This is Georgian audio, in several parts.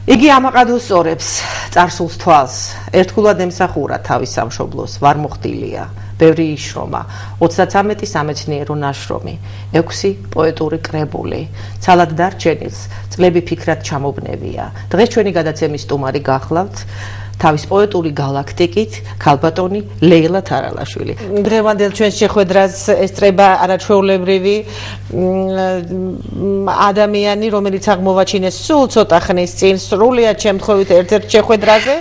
იგი ამაყადოს სწორებს, წარსულს თვალს, ერთგულად ემსახურა თავის სამშობლოს, ვარ მოხდილია, ბევრი იშრომა, 33 სამეცნიერო ნაშრომი, 6 პოეტური კრებული, ცალად დარჩენილს, წლები ფიქრად ჩამობნევია. დღეს ჩვენი გადაცემის სტუმარი გახლავთ თავის პოეტური გალაქტიკით ქალბატონი ლეილა თარალაშვილი. დღევანდელ ჩვენს შეხვედრას ესწრება არაჩვეულებრივი ადამიანი, რომელიც აღმოვაჩინეს სულ ცოტა ხნის წინ, სრულიად შემთხვევით ერთ-ერთ შეხვედრაზე.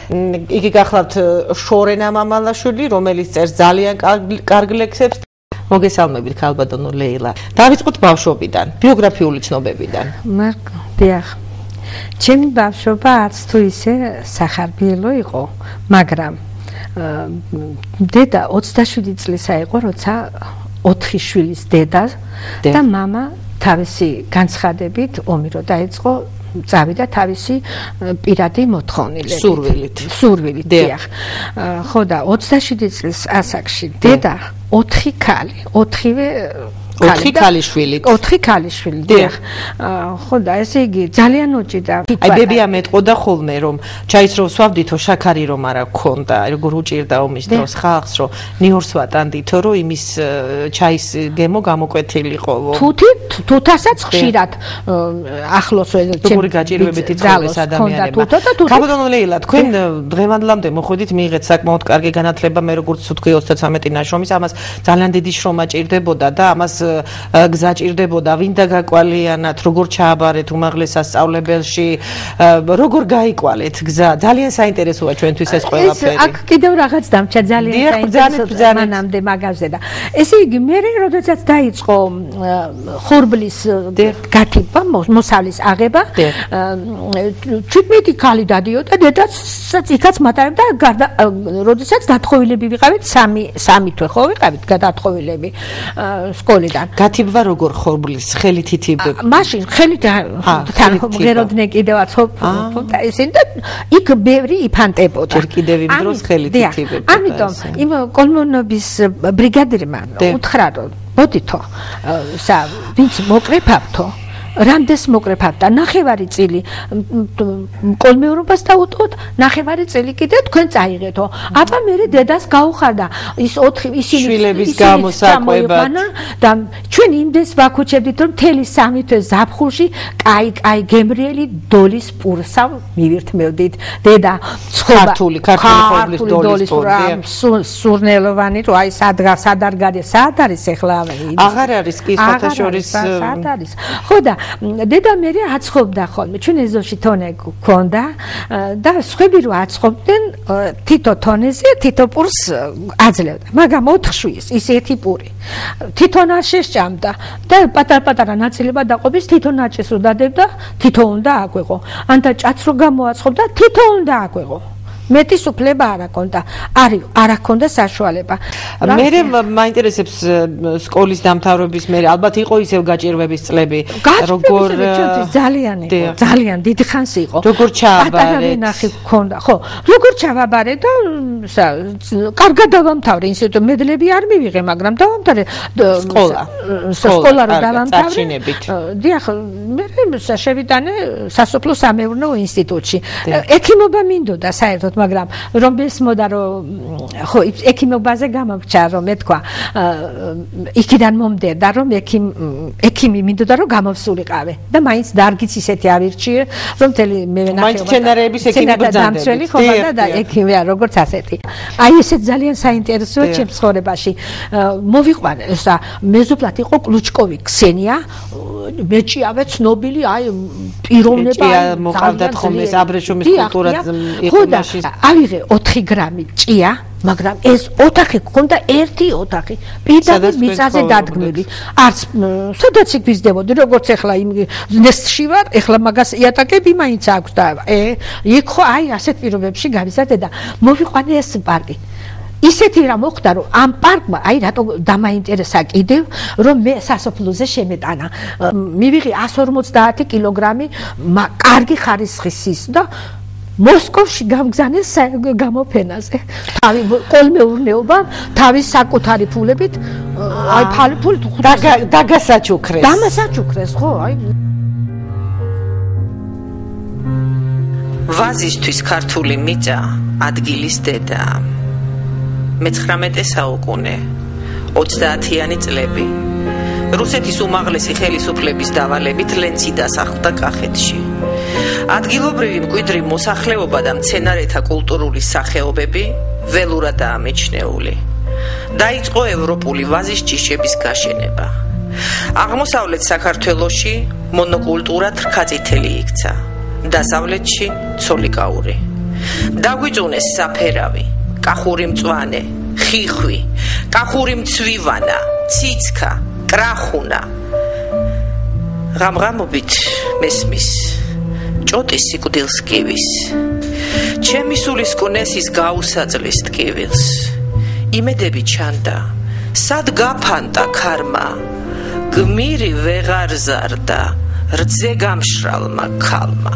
იგი გახლავთ შორენა მამალაშვილი, რომელიც წერს ძალიან კარგ ლექსებს. მოგესალმებით ქალბატონო ლეილა. დავიწყოთ ბავშვობიდან, ბიოგრაფიული ცნობებიდან. დიახ. ჩემი ბავშვობა არც თუ ისე სახარბიელო იყო, მაგრამ დედა 27 წლისა იყო, როცა 4 შვილის დედა და მამა თავისი განცხადებით ომი რო დაიწყო, წავიდა თავისი პირადი მოთხოვნილებით. სურვილით, დიახ. ხო და 27 წლის ასაკში დედა 4 ქალი, 4 ქალიშვილი, დიახ. ხო და ესე იგი ძალიან ოჯი და აი ბებია მეტყოდა ხოლმე რომ ჩაისროს ვავდითო შაქარი რომ არა გქონდა, როგორ უჭირდა ომის დროს ხალხს რომ ნიორს ვატანდითო რომ იმის ჩაის გემო გამოკვეთილიყო. თუთასაც ხშირად ახლოს ჩემი გაჭირვებით იცხოვეს ადამიანებმა. ქალბატონო ლეილა, თქვენ დღევანდლამდე მოხვედით მიიღეთ საკმაოდ კარგი განათლება, მე როგორც ვთქვი 33 ნაშრომის, ამას ძალიან დიდი შრომა ჭირდებოდა და ამას გზა ჭირდებოდა, ვინ დაგაკვალიანათ, როგორ ჩააბარეთ უმაღლეს სასწავლებელში, როგორ გაიკვალეთ გზა. ძალიან საინტერესოა ჩვენთვის ეს ყველაფერი. აქ კიდევ რაღაც დამჭა ძალიან საინტერესო მანამდე მაგაზე და ესე იგი მე როდესაც დაიწყო ხორბლის გათიბა, მოსავლის აღება, 17 ქალი დადიოდა, დედაცაც იქაც მატარებდა, როდესაც დათხოვილები ვიყავით, სამი თვე ხო ვიყავით გადათხოვილები სკოლიდან. გათიბვა როგორ ხორბლის ხელით ითიბება? მაშინ ხელით ღეროდნენ კიდევაც და ისინი და იქ ბევრი იფანტებოდა. ჯერ კიდევ იმ დროს ხელით ითიბება. ამიტომ იმ კოლმონობის ბრიგადირმა უთხრა რომ მოდითო, ვინც მოკრეფავთო, რამდენს მოკრეფავთ და 9 წელი კოლმეურობას დაუტყოთ, 9 წელი კიდე თქვენ წაიღეთო. აბა მე დედას გაუხარდა ის 4 ისინი შვილების გამოსაკვებად და ჩვენ იმდეს ვაქუჩებდით რომ მთელი 3 თვე ზაფხულში კაი გემრიელი დოლის პურსა მივირთმევდით. დედა ქართული ხორბლის დოლის პური სურნელოვანი რო აი სად არის ეხლა აღარ არის კი საერთაშორის სად არის. ხო და დედა მე აცხობდა ხოლმე, ჩვენ ეზოში თონე გქონდა და სხვები რო აცხობდნენ თითო თონეზე თითო პურს აძლევდა, მაგრამ 4 შვილს ის ერთი პური თვითონ არ შესჭამდა და პატარ-პატარა ნაწილება დაყობის, თვითონ ნაჭის რო დადებდა, თვითონ უნდა აგვეღო. ან და ჭაც რო გამოაცხობდა, თვითონ უნდა აგვეღო. მეტის უფლება არ აქონდა, არ აქონდა საშუალება. მე მაინტერესებს სკოლის დამთავრების მერე, ალბათ იყო ისევ გაჭირვების წლები, როგორ ძალიან დიდი ხანს იყო. როგორ ჩააბარეთ? პატარა გქონდა, ხო, როგორ ჩავაბარე და კარგად დავამთავრე ინსტიტუტი, მედლები არ მივიღე, მაგრამ დავამთავრე სკოლა რო დავამთავრე. დიახ, მე შევიტანე სასოფლო სამეურნეო ინსტიტუტში. ექიმობა მინდოდა საერთოდ, მაგრამ რომ მესმოდა რომ ხო ექიმობაზე გამორჩა რომ მეთქვა იქიდან მომდერდა რომ ექიმი მინდოდა რომ გამოვსულიყავე და მაინც დარგიც ისეთი ავირჩიე რომ მთელი მე ვენახეობა მაინც მცენარეების ექიმი ბრძანდები ხო და ექიმია როგორც ასეთი. აი ესეც ძალიან საინტერესოა ჩემს ცხოვრებაში. მოვიყვანე ესა მეზობლად იყო კლუჩკოვი ქსენია, მეჭიავე ცნობილი აი პიროვნება მოყავდათ ხოლმე ეს აბრეშუმის კულტურა იყო მაშინ. ავიღე 4 გრამი ჭია, მაგრამ ეს ოთახი გქონდა ერთი ოთახი, პირდაპირ მიწაზე დადგმული. არც სადაც იგვიზდებოდი, როგორც ეხლა იმ ნესტში ვარ, ეხლა მაგას იატაკები მაინც აქვს და იქ ხო აი ასეთ პირობებში გავიზარდე და მოვიყვანე ეს პარკი. ისეთი რა მოხდა რომ ამ პარკმა აი რატო დამაინტერესა კიდევ რომ მე სასოფლოზე შემეტანა. მივიღე 150 კილოგრამი კარგი ხარისხის ის და მოსკოვში გამგზავნეს გამოფენაზე. თავი კოლმეურნეობა, თავის საკუთარი ფულებით, აი ფული დაგასაჩუქრეს. დამასაჩუქრეს, ხო, აი. ვაზისთვის ქართული მიწა ადგილის დედა. მე-19 საუკუნე 30-იანი წლები რუსეთის უმაღლესი ხელისუფლების დავალებით ლენცი დასახლდა კახეთში. ადგილობრივი მკვიდრი მოსახლეობა და მცენარეთა კულტურული სახეობები ველურადაა მიჩნეული. დაიწყო ევროპული ვაზის ჯიშების გაშენება. აღმოსავლეთ საქართველოში მონოკულტურა თრქაწითელი იქცა. დასავლეთში ცოლიკაური. დაგვიწუნეს საფერავი, კახური მწვანე, ხიხვი, კახური მცვივანა, ციცქა, კრახუნა. ღამღამობით მესმის ჭოტის სიკვდილს კივის. ჩემი სულის კუნესის გაუსაძლის ტკივილს. იმედები ჩანდა, სად გაფანტა ქარმა, გმირი ვეღარ ზარდა, რძე გამშრალმა ქალმა.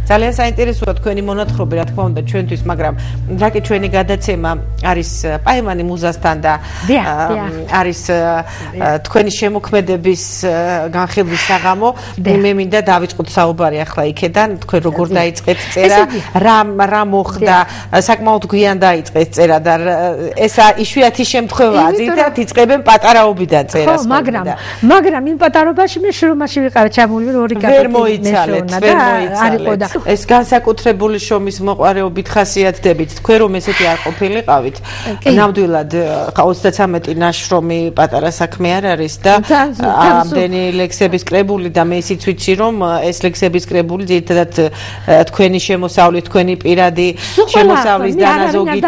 ძალიან საინტერესოა თქვენი მონათხრობი, რა თქმა უნდა, ჩვენთვის, მაგრამ რაკი ჩვენი გადაცემა არის პაემანი მუზასთან და არის თქვენი შემოქმედების განხილვის საღამო. მე მინდა დავიწყოთ საუბარი ახლა იქედან, თქვენ როგორ დაიწყეთ წერა, რა მოხდა, საკმაოდ გვიან დაიწყეს წერა და ესა იშვიათი შემთხვევაა, ძირითადად იწყებენ პატარაობიდან წერას. მაგრამ იმ პატარობაში მე შრომაში ვიყავი ჩამული ორი კაპიტელი. ვერ მოიცალეთ. ეს განსაკუთრებული შრომის მოყვარეობით ხასიათდებით, თქვენ რომ ესეთი არ ყოფილიყავით, ნამდვილად 33 ნაშრომი პატარა საქმე არ არის და ამდენი ლექსების კრებული და მე ისიც ვიცი რომ ეს ლექსების კრებული ძირითადად თქვენი შემოსავლით, თქვენი პირადი შემოსავლის დანაზოგით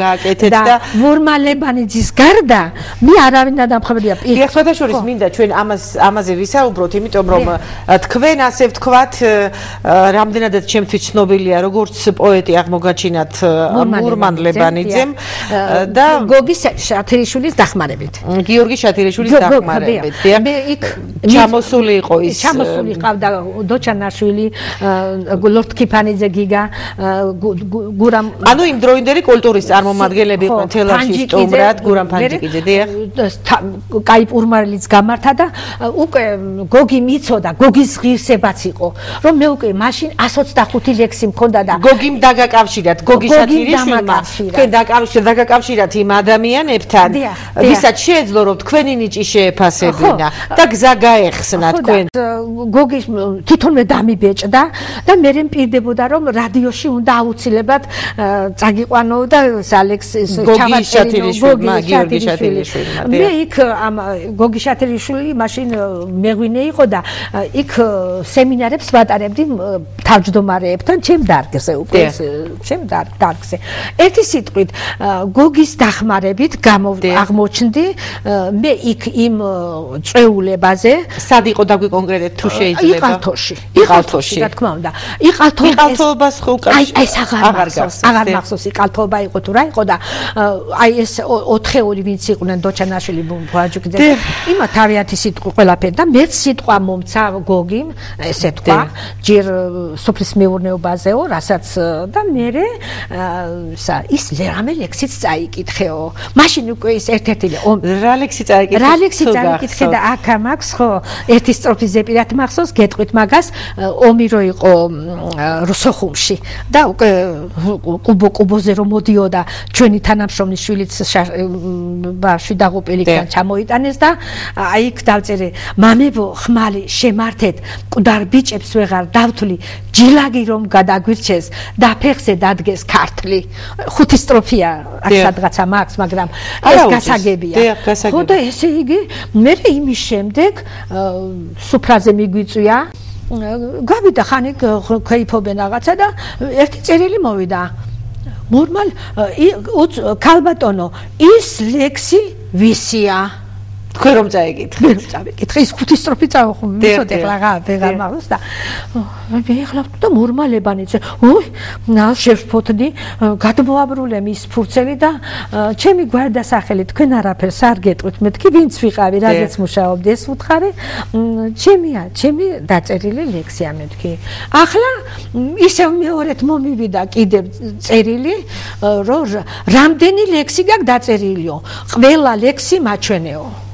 გააკეთეთ და მორმალებანიძის გარდა მე არავინ დამხმარებია. დიახ, შორის მინდა ჩვენ ამაზე ვისაუბროთ, იმიტომ რომ თქვენ ასე ვთქვათ რამდენადაც ჩემთვის ცნობილია როგორც პოეტი აღმოგაჩინათ მურმან ლებანიძემ და გოგი შათირიშვილის დახმარებით. გიორგი შათირიშვილის დახმარებით. მე იქ ჩამოსული იყო ის. ჩამოსული ყავდა დოჩანაშვილი, ლორდ-კიფანიძე გიგა, გურამ. ანუ იმ დროინდელი კულტურის წარმომადგენლები იყვნენ თელავში სტუმრად, გურამ ფანჯიკიძე, დიახ. კაი პურმარელიც გამართა და უკვე გოგი მიცოდა, გოგის ღირსებაც იყო, რომ მე უკვე მაშინ 125 ლექსი მქონდა და გოგიმ დაგაკავშირათ, გოგი შათირიშვილმა თქვენ დაგაკავშირათ იმ ადამიანებთან, ვისაც შეეძლო რომ თქვენი ნიჭი შეეფასებინა და გზა გაეხსნა თქვენ. გოგი თვითონვე დამიბეჭდა და მე მპირდებოდა რომ რადიოში უნდა აუცილებლად წაგიყვანო და ალექს გოგი შათირიშვილმა, გიორგი შათირიშვილმა. მე იქ გოგი შათირიშვილი მაშინ მეღვინე იყო და იქ სემინარებს ვატარებდი თავმჯდომარეებთან ჩემ დარგზე უკვე ჩემ დარგზე. ერთი სიტყვით გოგის დახმარებით აღმოჩნდი მე იქ იმ წვეულებაზე. სად იყო დაგვი კონკრეტად თუ შეიძლება? იყალთოში, რა თქმა უნდა. იყალთობას ხო აი ეს აღარ მახსოვს იყალთობა იყო თუ რა იყო და აი ეს 4-ეული ვინც იყვნენ დოჩანაშვილი, ბუაჯუკიძე. იმათ თავიანთი სიტყვი ყველაფერი და მეც სიტყვა მომცა გოგიმ, ესე თქვა, ჯერ სოფლის მეურნეობაზეო, რასაც და მე ის რამე ლექსიც წაიკითხეო. მაშინ უკვე ის ერთ-ერთი რა ლექსი წაიკითხე? რა ლექსი წაიკითხე და აქ მაქვს ხო ერთი სტროფი ზეპირად მახსოვს, გეტყვით მაგას, ომი რო იყო რუსოხუმში და უკვე კუბოზე რომ მოდიოდა ჩვენი თანამშრომლის შვილიც შვიდაღუპილიდან ჩამოიტანეს და აი იქ დავწერე მამებო ხმალი შემართეთ მკვდარ ბიჭებს ვეღარ დავთვლი ჯილაგი რომ გადაგვირჩეს და ფეხზე დადგეს ქართლი. 5 სტროფია აქ სადღაცა მაქვს, მაგრამ ეს გასაგებია. ხო და ესე იგი მე იმის შემდეგ სუფრაზე მიგვიწვია, გავიდა ხანი ქეიფობენ რაღაცა და ერთი წერილი მოვიდა. მორმალ ქალბატონო ის ლექსი ვისია? თქვენ რომ წაიკითხე? წავიკითხე, ის 5 სტროფი წავხუმ, მისოთ ეხლა ვეღარ მაღლოს და მე ეხლა და მორმალებანიძე, შევფოთდი, გადმოაბრუნე მის ფურცელი და ჩემი გვარდასახელი თქვენ არაფერს არ გეტყვით, მეთქი ვინც ვიყავი, რაზეც მუშაობდი, ეს უთხარი, ჩემი დაწერილი ლექსია მეთქი. ახლა ისევ მეორედ მომივიდა კიდევ წერილი, რომ რამდენი ლექსი გაქვს დაწერილიო, ყველა ლექსი მაჩვენეო.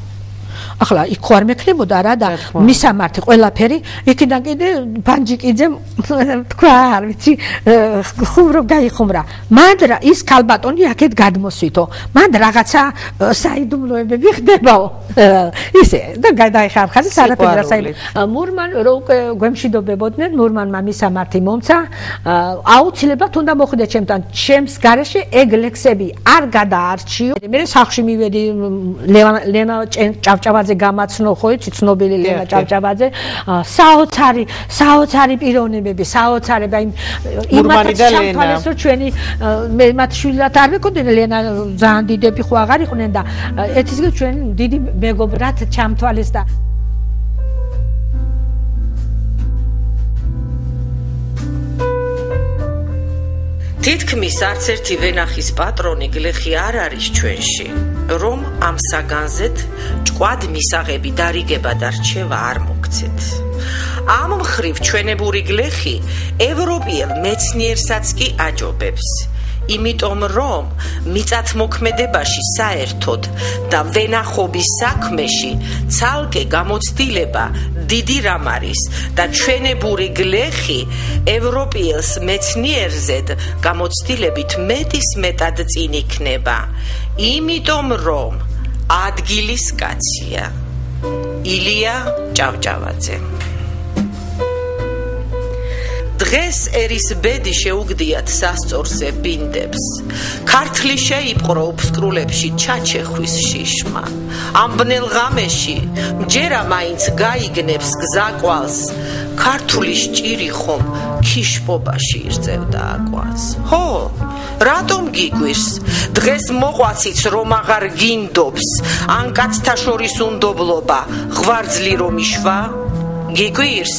ახლა იქ ხო არ მექნებოდა რა და მისამართი ყველაფერი იქიდან კიდე ბანჯიკიძემ თქვა არ ვიცი ხუმრო გაიხუმრა მანდ ის ქალბატონი აქეთ გადმოსვითო მანდ რაღაცა საიდუმლოებები ხდებაო ისე და გადაიხარხაზეს არაფერი რა საიდუმლო მურმან რო გვემშვიდობებოდნენ მურმანმა მისამართი მომცა აუცილებლად უნდა მოხვიდე ჩემთან ჩემს გარეშე ეგ ლექსები არ გადაარჩიო მე სახში მივედი ლენა ჭავჭავაძე გამაცნო ხო იცი ცნობილი ლენა ჭავჭავაძე საოცარი პიროვნებები საოცარი და იმათ ჩამთვალეს რომ ჩვენი მე მათ შვილად არ მეკოდნენ ლენა ძალიან დიდები ხო აღარ იყვნენ და ეთისგან ჩვენ დიდი მეგობრად ჩამთვალეს და თითქმის არც ერთი ვენახის პატრონი გლეხი არ არის ჩვენში, რომ ამ საგანზეთ ჭკვად მისაღები დარიგება და რჩევა არ მოგცეთ. ამ მხრივ ჩვენებური გლეხი ევროპიელ მეცნიერსაც კი აჯობებს. იმიტომ რომ მიწათმოქმედებაში საერთოდ და ვენახობის საქმეში ცალკე გამოცდილება დიდი რამ არის და ჩვენებური გლეხი ევროპიელს მეცნიერზედ გამოცდილებით მეტისმეტად წინ იქნება. იმიტომ რომ ადგილის კაცია. ილია ჭავჭავაძე. დღეს ერის ბედი შეუგდიათ სასწორზე ბინდებს. ქართლი შეიპყრო უფსკრულებში ჩაჩეხვის შიშმა. ამ ბნელ ღამეში მჯერა მაინც გაიგნებს გზაკვალს. ქართული ჭირი ხომ ქიშპობაში ირწევდა აკვას. ხო, რატომ გიგვირს? დღეს მოყვაციც რომ აღარ გინდობს. ან კაცთა შორის უნდობლობა ღვარძლი რომ იშვა? გიგვირს?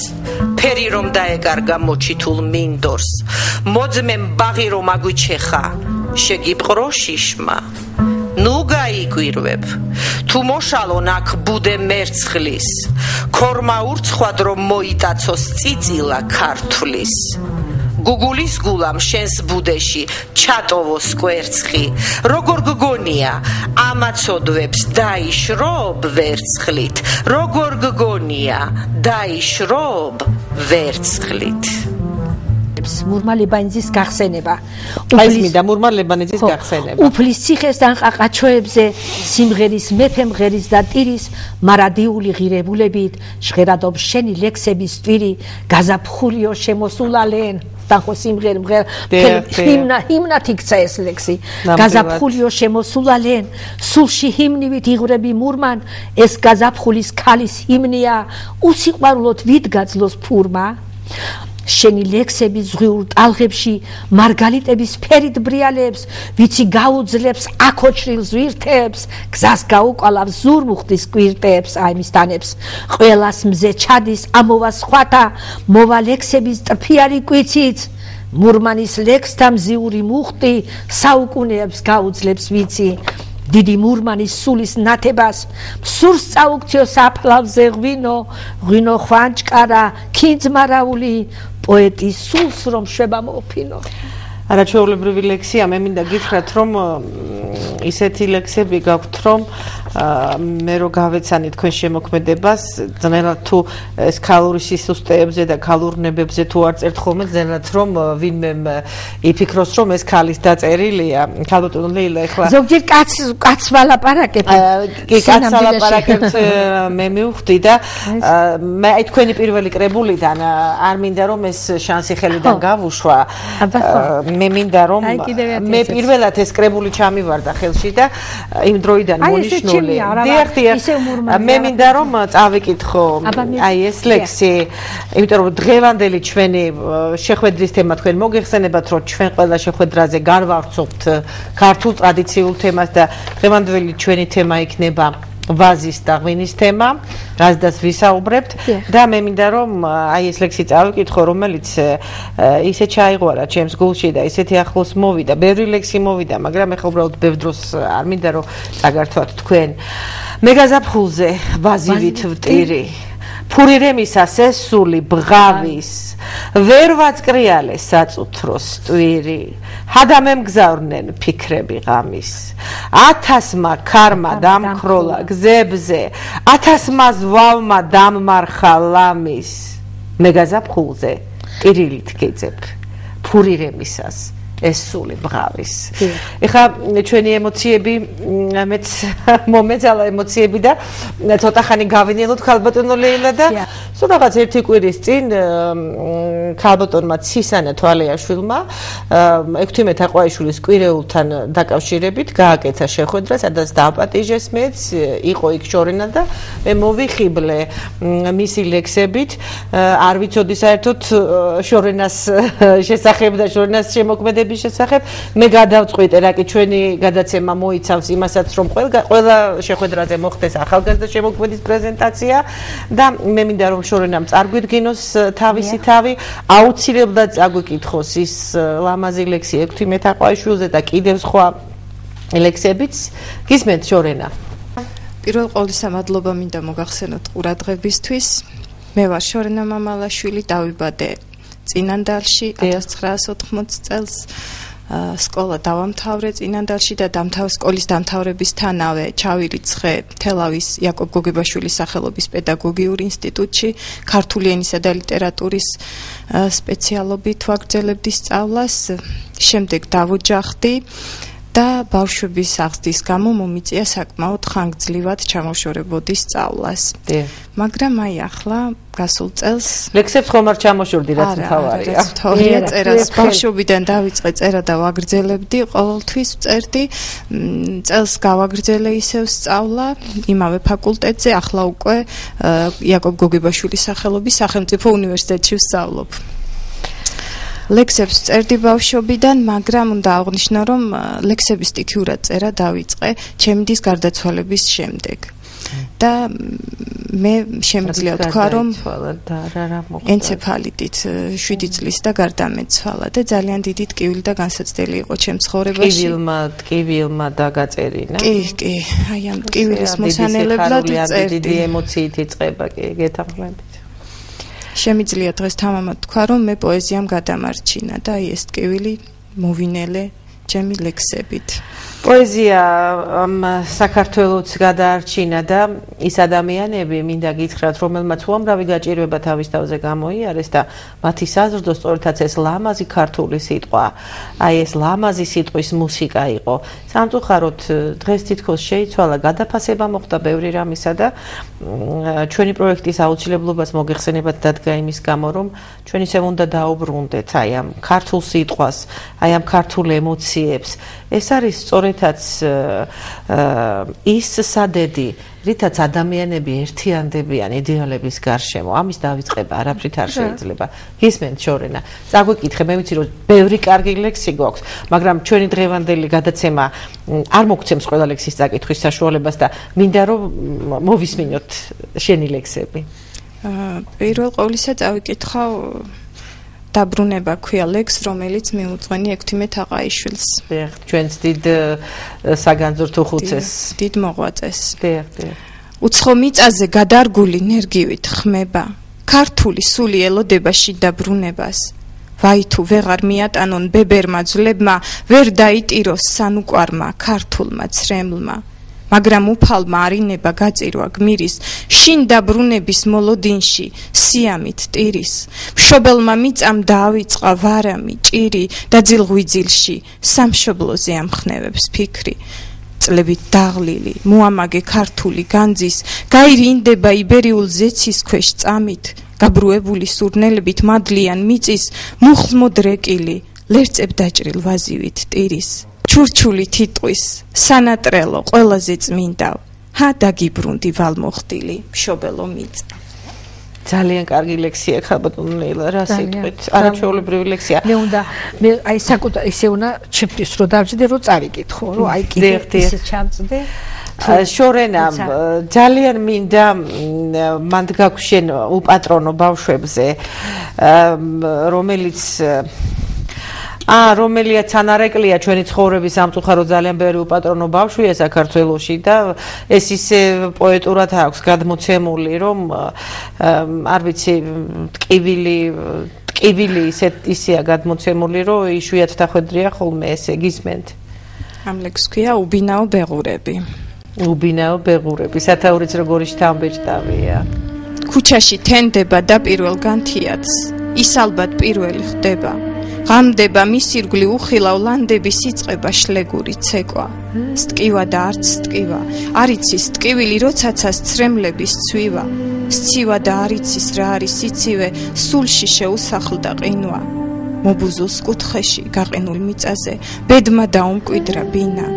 ფერი რომ დაეკარგა მოჩითულ მინდორს. მოძმემ ბაღი რომ აგვიჩეხა, შეგიპყრო შიშმა. ნუ გაიგვირვებ, თუ მოშალონ აქ ბუდე მერცხლის, ქორმა ურცხვად რომ მოიტაცოს წიწილა ქართლის. გუგულის გულამ შენს ბუდეში ჩატოვოს კვერცხი, როგორ გგონია ამაცოდვებს დაიშრობ ვერცხლით, როგორ გგონია დაიშრობ ვერცხლით. მურმალებანიძის გახსენება. მინდა მურმალებანიძის გახსენება. უფლის ციხესთან ყაყაჩოებზე სიმღერის მეფე მღერის და ტირის მარადიული ღირებულებით ჟღერადობს შენი ლექსების ტვირი გაზაფხულიო შემოსულალენ თანხო სიმღერი ჰიმნად იქცა ეს ლექსი გაზაფხულიო შემოსულალენ სულში ჰიმნივით იღვრები მურმან ეს გაზაფხულის ქალის ჰიმნია უსიყვარულოდ ვიდგაძლოს ფურმა შენი ლექსები ზღვიურ ტალღებში მარგალიტების ფერით ბრიალებს ვიცი გაუძლებს აქოჩრილ ზვირთებს გზას გაუყალავს ზურმუხტის კვირტებს აი მის დანებს ყველას მზე ჩადის ამოვა სხვათა მოვა ლექსების ტრფიარი კვიციც მურმანის ლექსთა მზიური მუხტი საუკუნეებს გაუძლებს ვიცი დიდი მურმანის სულის ნათებას სურს წაუქციო საფლავზე ღვინო ხვანჭკარა ქინძმარაული პოეტის სულს რომ შვება მოფინო არაჩვეულებრივი ლექსია მე მინდა გითხრათ რომ ისეთი ლექსები გაქვთ რომ მე რო გავეცანი თქვენ შემოქმედებას ძნელად თუ ეს ქალური სისუსტეებზე და ქალურნებებზე თუ არ წერთ ხოლმე ძნელად რომ ვინმე იფიქროს რომ ეს ქალის დაწერილია ქალბატონო ლეილა ეხლა ზოგჯერ კაც ვალაპარაკებ კი კაც ვალაპარაკებს მე მივხვდი და მე აი თქვენი პირველი კრებულიდან არ მინდა რომ ეს შანსი ხელიდან გავუშვა მე მინდა რომ მე პირველად ეს კრებული ჩამივარდა ხელში და იმ დროიდან მონიშნული მე მინდა რომ წავიკითხო აი ეს ლექსი იმიტომ რომ დღევანდელი ჩვენი შეხვედრის თემა თქვენ მოგეხსენებათ რომ ჩვენ ყველა შეხვედრაზე განვავრცობთ ქართულ ტრადიციულ თემას და დღევანდელი ჩვენი თემა იქნება ვაზის და ღვინის თემა, რაზედაც ვისაუბრებთ და მე მინდა რომ აი ეს ლექსი წავიკითხო, რომელიც ისე ჩაიღვარა ჩემს გულში და ისეთი ახლოს მოვიდა, ბევრი ლექსი მოვიდა, მაგრამ ეხლა უბრალოდ ბევრ დროს არ მინდა რომ წაგართვათ თქვენ. მე გაზაფხულზე ვაზივით ვტირი, ფურირემისას ესული ბღავის ვერ ვაწკრიალე საწუთროს ტვირი ჰადამემგზავრნენ ფიქრები ღამის 1000-მა ქარმა დამქროლა გზებზე 1000-მა ზვავმა დამმარხა ლამის მე გაზაფხულზე ტირილით გეძებ ფურირემისას ესული ბღავის. ეხლა ჩვენი ემოციები მეც მომეწალა ემოციები და ცოტა ხანი გავინილოთ ქალბატონო ლეილა და სულ რაღაც ერთი კვირის წინ ქალბატონმა ცისანა თვალეაშვილმა 16 აყვაიშვილის კვირეულთან დაკავშირებით გააკეთა შეხვედრა, სადაც დააპატიჟეს მეც, იყო იქ შორენა და მე მოვიხიბლე მისი ლექსებით, არ ვიცოდი საერთოდ შორენას შესახებ და შორენას შემოქმედებით შესახებ მე გადავწყვიტე რა კი ჩვენი გადაცემა მოიცავს იმასაც რომ ყველა შეხვედრაზე მოხდეს ახალგაზრდა შემოქმედის პრეზენტაცია და მე მინდა რომ შორენამ წარგვიდგინოს თავისი თავი აუცილებლად წაგვიკითხოს ის ლამაზი ლექსი 16 აყვაიშვილზე და კიდევ სხვა ლექსებიც გისმენთ შორენა პირველ ყოვლისა მადლობა მინდა მოგახსენოთ ყურადღებისთვის მე ვარ შორენა მამალაშვილი დავიბადე წინანდალში 1980 წელს სკოლა დავამთავრე წინანდალში და სკოლის დამთავრებისთანავე ჩავირიცხე თელავის იაკობ გოგებაშვილის სახელობის პედაგოგიურ ინსტიტუტში ქართული ენისა და ლიტერატურის სპეციალობით ვაგრძელებდი სწავლას შემდეგ დავოჯახდი და ბავშვების აღზრდის გამო მომიწია საკმაოდ ხანგრძლივად ჩამოშორებოდი სწავლას. მაგრამ აი ახლა გასულ წელს ლექსებს ხომ არ ჩამოშორდი რაც თავარია. თავია წერას ბავშვობიდან დავიწყე წერა და ვაგრძელებდი, ყოველთვის წერდი. წელს გავაგრძელე ისევ სწავლა იმავე ფაკულტეტზე, ახლა უკვე იაკობ გოგებაშვილის სახელობის სახელმწიფო უნივერსიტეტში ვსწავლობ. ლექსებს წერდი ბავშვობიდან, მაგრამ უნდა აღვნიშნო, რომ ლექსების სტიქიურად წერა დავიწყე ჩემდის გარდაცვალების შემდეგ. და მე შემიძლია თქვა, რომ ენცეფალიტით 7 წლის და გარდამეცვალა და ძალიან დიდი ტკივილი და განსაცდელი იყო ჩემს ცხოვრებაში. ტკივილმა დაგაწერინა. კი, აი ამ ტკივილის მოსანელებლად წერდი. დიდი ემოციით იწყება, კი, გეთანხმებით. შემიძლია დღეს თამამად თქვა, რომ მე პოეზიამ გადამარჩინა და აი ეს ტკივილი მოვინელე ჩემი ლექსებით. პოეზია საქართველოს გადაარჩინა და ის ადამიანები მინდა გითხრათ, რომელმაც უამრავი გაჭირვება თავის თავზე გამოიარეს და მათი საზრდო სწორედაც ეს ლამაზი ქართული სიტყვა, აი ეს ლამაზი სიტყვის მუსიკა იყო. სამწუხაროდ დღეს თითქოს შეიცვალა, გადაფასება მოხდა ბევრი რამისა და ჩვენი პროექტის აუცილებლობას მოგეხსენებათ დადგა იმის გამო, რომ ჩვენ ისევ უნდა დაუბრუნდეთ აი ამ ქართულ სიტყვას, აი ამ ქართულ ემოციებს. ეს არის სწორედაც ის სადედი, რითაც ადამიანები ერთიანდებიან იდეალების გარშემო. ამის დავიწყება არაფრით არ შეიძლება. გისმენთ შორენა. წაგვიკითხე, მე ვიცი რომ ბევრი კარგი ლექსი გვაქვს, მაგრამ ჩვენი დღევანდელი გადაცემა არ მოგცემს ყველა ლექსის წაკითხვის საშუალებას და მინდა რომ მოვისმინოთ შენი ლექსები. პირველ ყოვლისა წავიკითხავ დაბრუნება ქვია ლექს, რომელიც მიუძღვენი 16 აყაიშვილს. ჩვენს დიდ საგანძურთო ხუცეს, დიდ მოღვაწეს. უცხო მიწაზე გადარგული ნერგივით ხმება, ქართული სული ელოდება შიდა ბრუნებას. ვაი თუ ვეღარ მიატანონ ბებერმა ძლებმა, ვერ დაიტიროს სანუკვარმა ქართულმა ცრემლმა. მაგრამ უფალმა არინება გაწირვა გმირის, შინ დაბრუნების მოლოდინში, სიამით ტირის. მშობელმა მიწამ დაავიწყა ვარამი, ჭირი და ძილღვიძილში, სამშობლოზე ამხნევებს ფიქრი. წლებით დაღლილი, მოამაგე ქართული განძის, გაირინდება იბერიულ ზეცის ქვეშ წამით, გაბრუებული სურნელებით მადლიან მიწის, მუხლმოდრეკილი, ლერწებ დაჭრილ ვაზივით ტირის. ჩურჩული თიტყვის, სანატრელო, ყველაზე წმინდავ, ჰა დაგიბრუნდი ვალმოხდილი, მშობელო მიწა. ძალიან კარგი ლექსია ხაბატონო ლეილა, რა სიტყვით, არაჩვეულებრივი ლექსია. მე აი საკუთარ ისე უნდა ჩემთვის რო დავჭდე, რო წავიკითხო, რომ აი კიდე ისე ჩამწდე. შორენა, ძალიან მინდა მანდ გაქვს შენ უპატრონო ბავშვებზე, რომელიც რომელიაც ანარეკლია ჩვენი ცხოვრების სამწუხარო ძალიან ბევრი უპატრონო ბავშვია საქართველოში და ეს ისე პოეტურად აქვს გადმოცემული, რომ არ ვიცი, ტკივილი ისეა გადმოცემული, რომ იშვიათ დახვედრია ხოლმე ესე გისმენთ. ამ ლექსს ქვია უბინაო ბეღურები. უბინაო ბეღურები, სათაურიც როგორი შთამბეჭდავია. ქუჩაში თენდება და პირველგან თიადს, ის ალბათ პირველი ხდება. ღამდება მის ირგვლი უხილავ ლანდების იწყება შლეგური ცეკვა. სტკივა და არც სტკივა, არ იცის ტკივილი როცაცას ცრემლების ცვივა. სცივა და არ იცის რა არის სიცივე, სულში შეუსახლდა ყინვა. მობუზულს კუთხეში გაყინულ მიწაზე, ბედმა დაუმკვიდრა ბინა.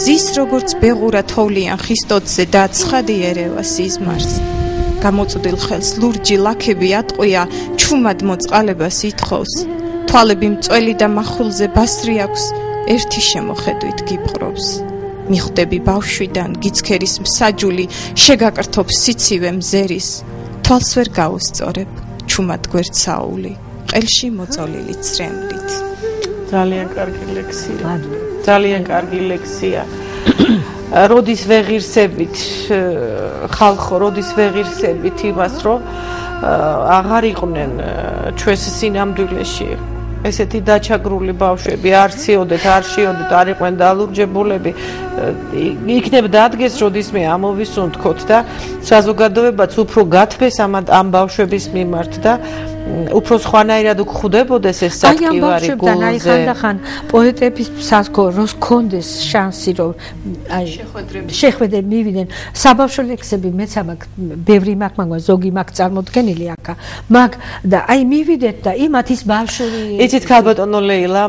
ზის როგორც ბეღურა თოვლიან ხისტოთზე და ცხადი ერევა სიზმარს. გამოწვდილ ხელს ლურჯი ლაქები ატყვია, ჩუმად მოწყალებას ითხოვს. თვალები მწველი და მახვილზე ბასრი აქვს, ერთი შემოხედვით გიპყრობს. მიხვდები ბავშვიდან გიცქერის მსაჯული, შეგაკრთობს სიცივე მზერის. თვალს ვერ გაუსწორებ, ჩუმად გვერდსაული, ყელში მოწოლილი ცრემლით. ძალიან კარგი ლექსია. ძალიან კარგი ლექსია. როდის ვეღირსებით ხალხო, როდის ვეღირსებით იმას, რომ აღარ იყვნენ ჩვენს სინამდვილეში ესეთი დაჩაგრული ბავშვები, არ ციოდეთ, არ შიოდეთ, არ იყვნენ დალურჯებულები. იქნებ დადგეს, როდისმე ამოვისუნთქოთ და საზოგადოებაც უფრო გათბეს ამ ბავშვების მიმართ და უფრო სხვანაირად უხდებოდეს ეს საკივარი გულზე. აი ხანდახან პოეტების როს კონდეს შანსი, რომ შეხვედრები მივიდნენ. საბავშვო ლექსები მეც ამაკ ბევრი მაქვს, მაგრამ ზოგი მაქვს წარმოდგენილი აქა. მაგ და აი მივიდეთ და იმათ ის ბავშვი. იცით ქალბატონო ლეილა,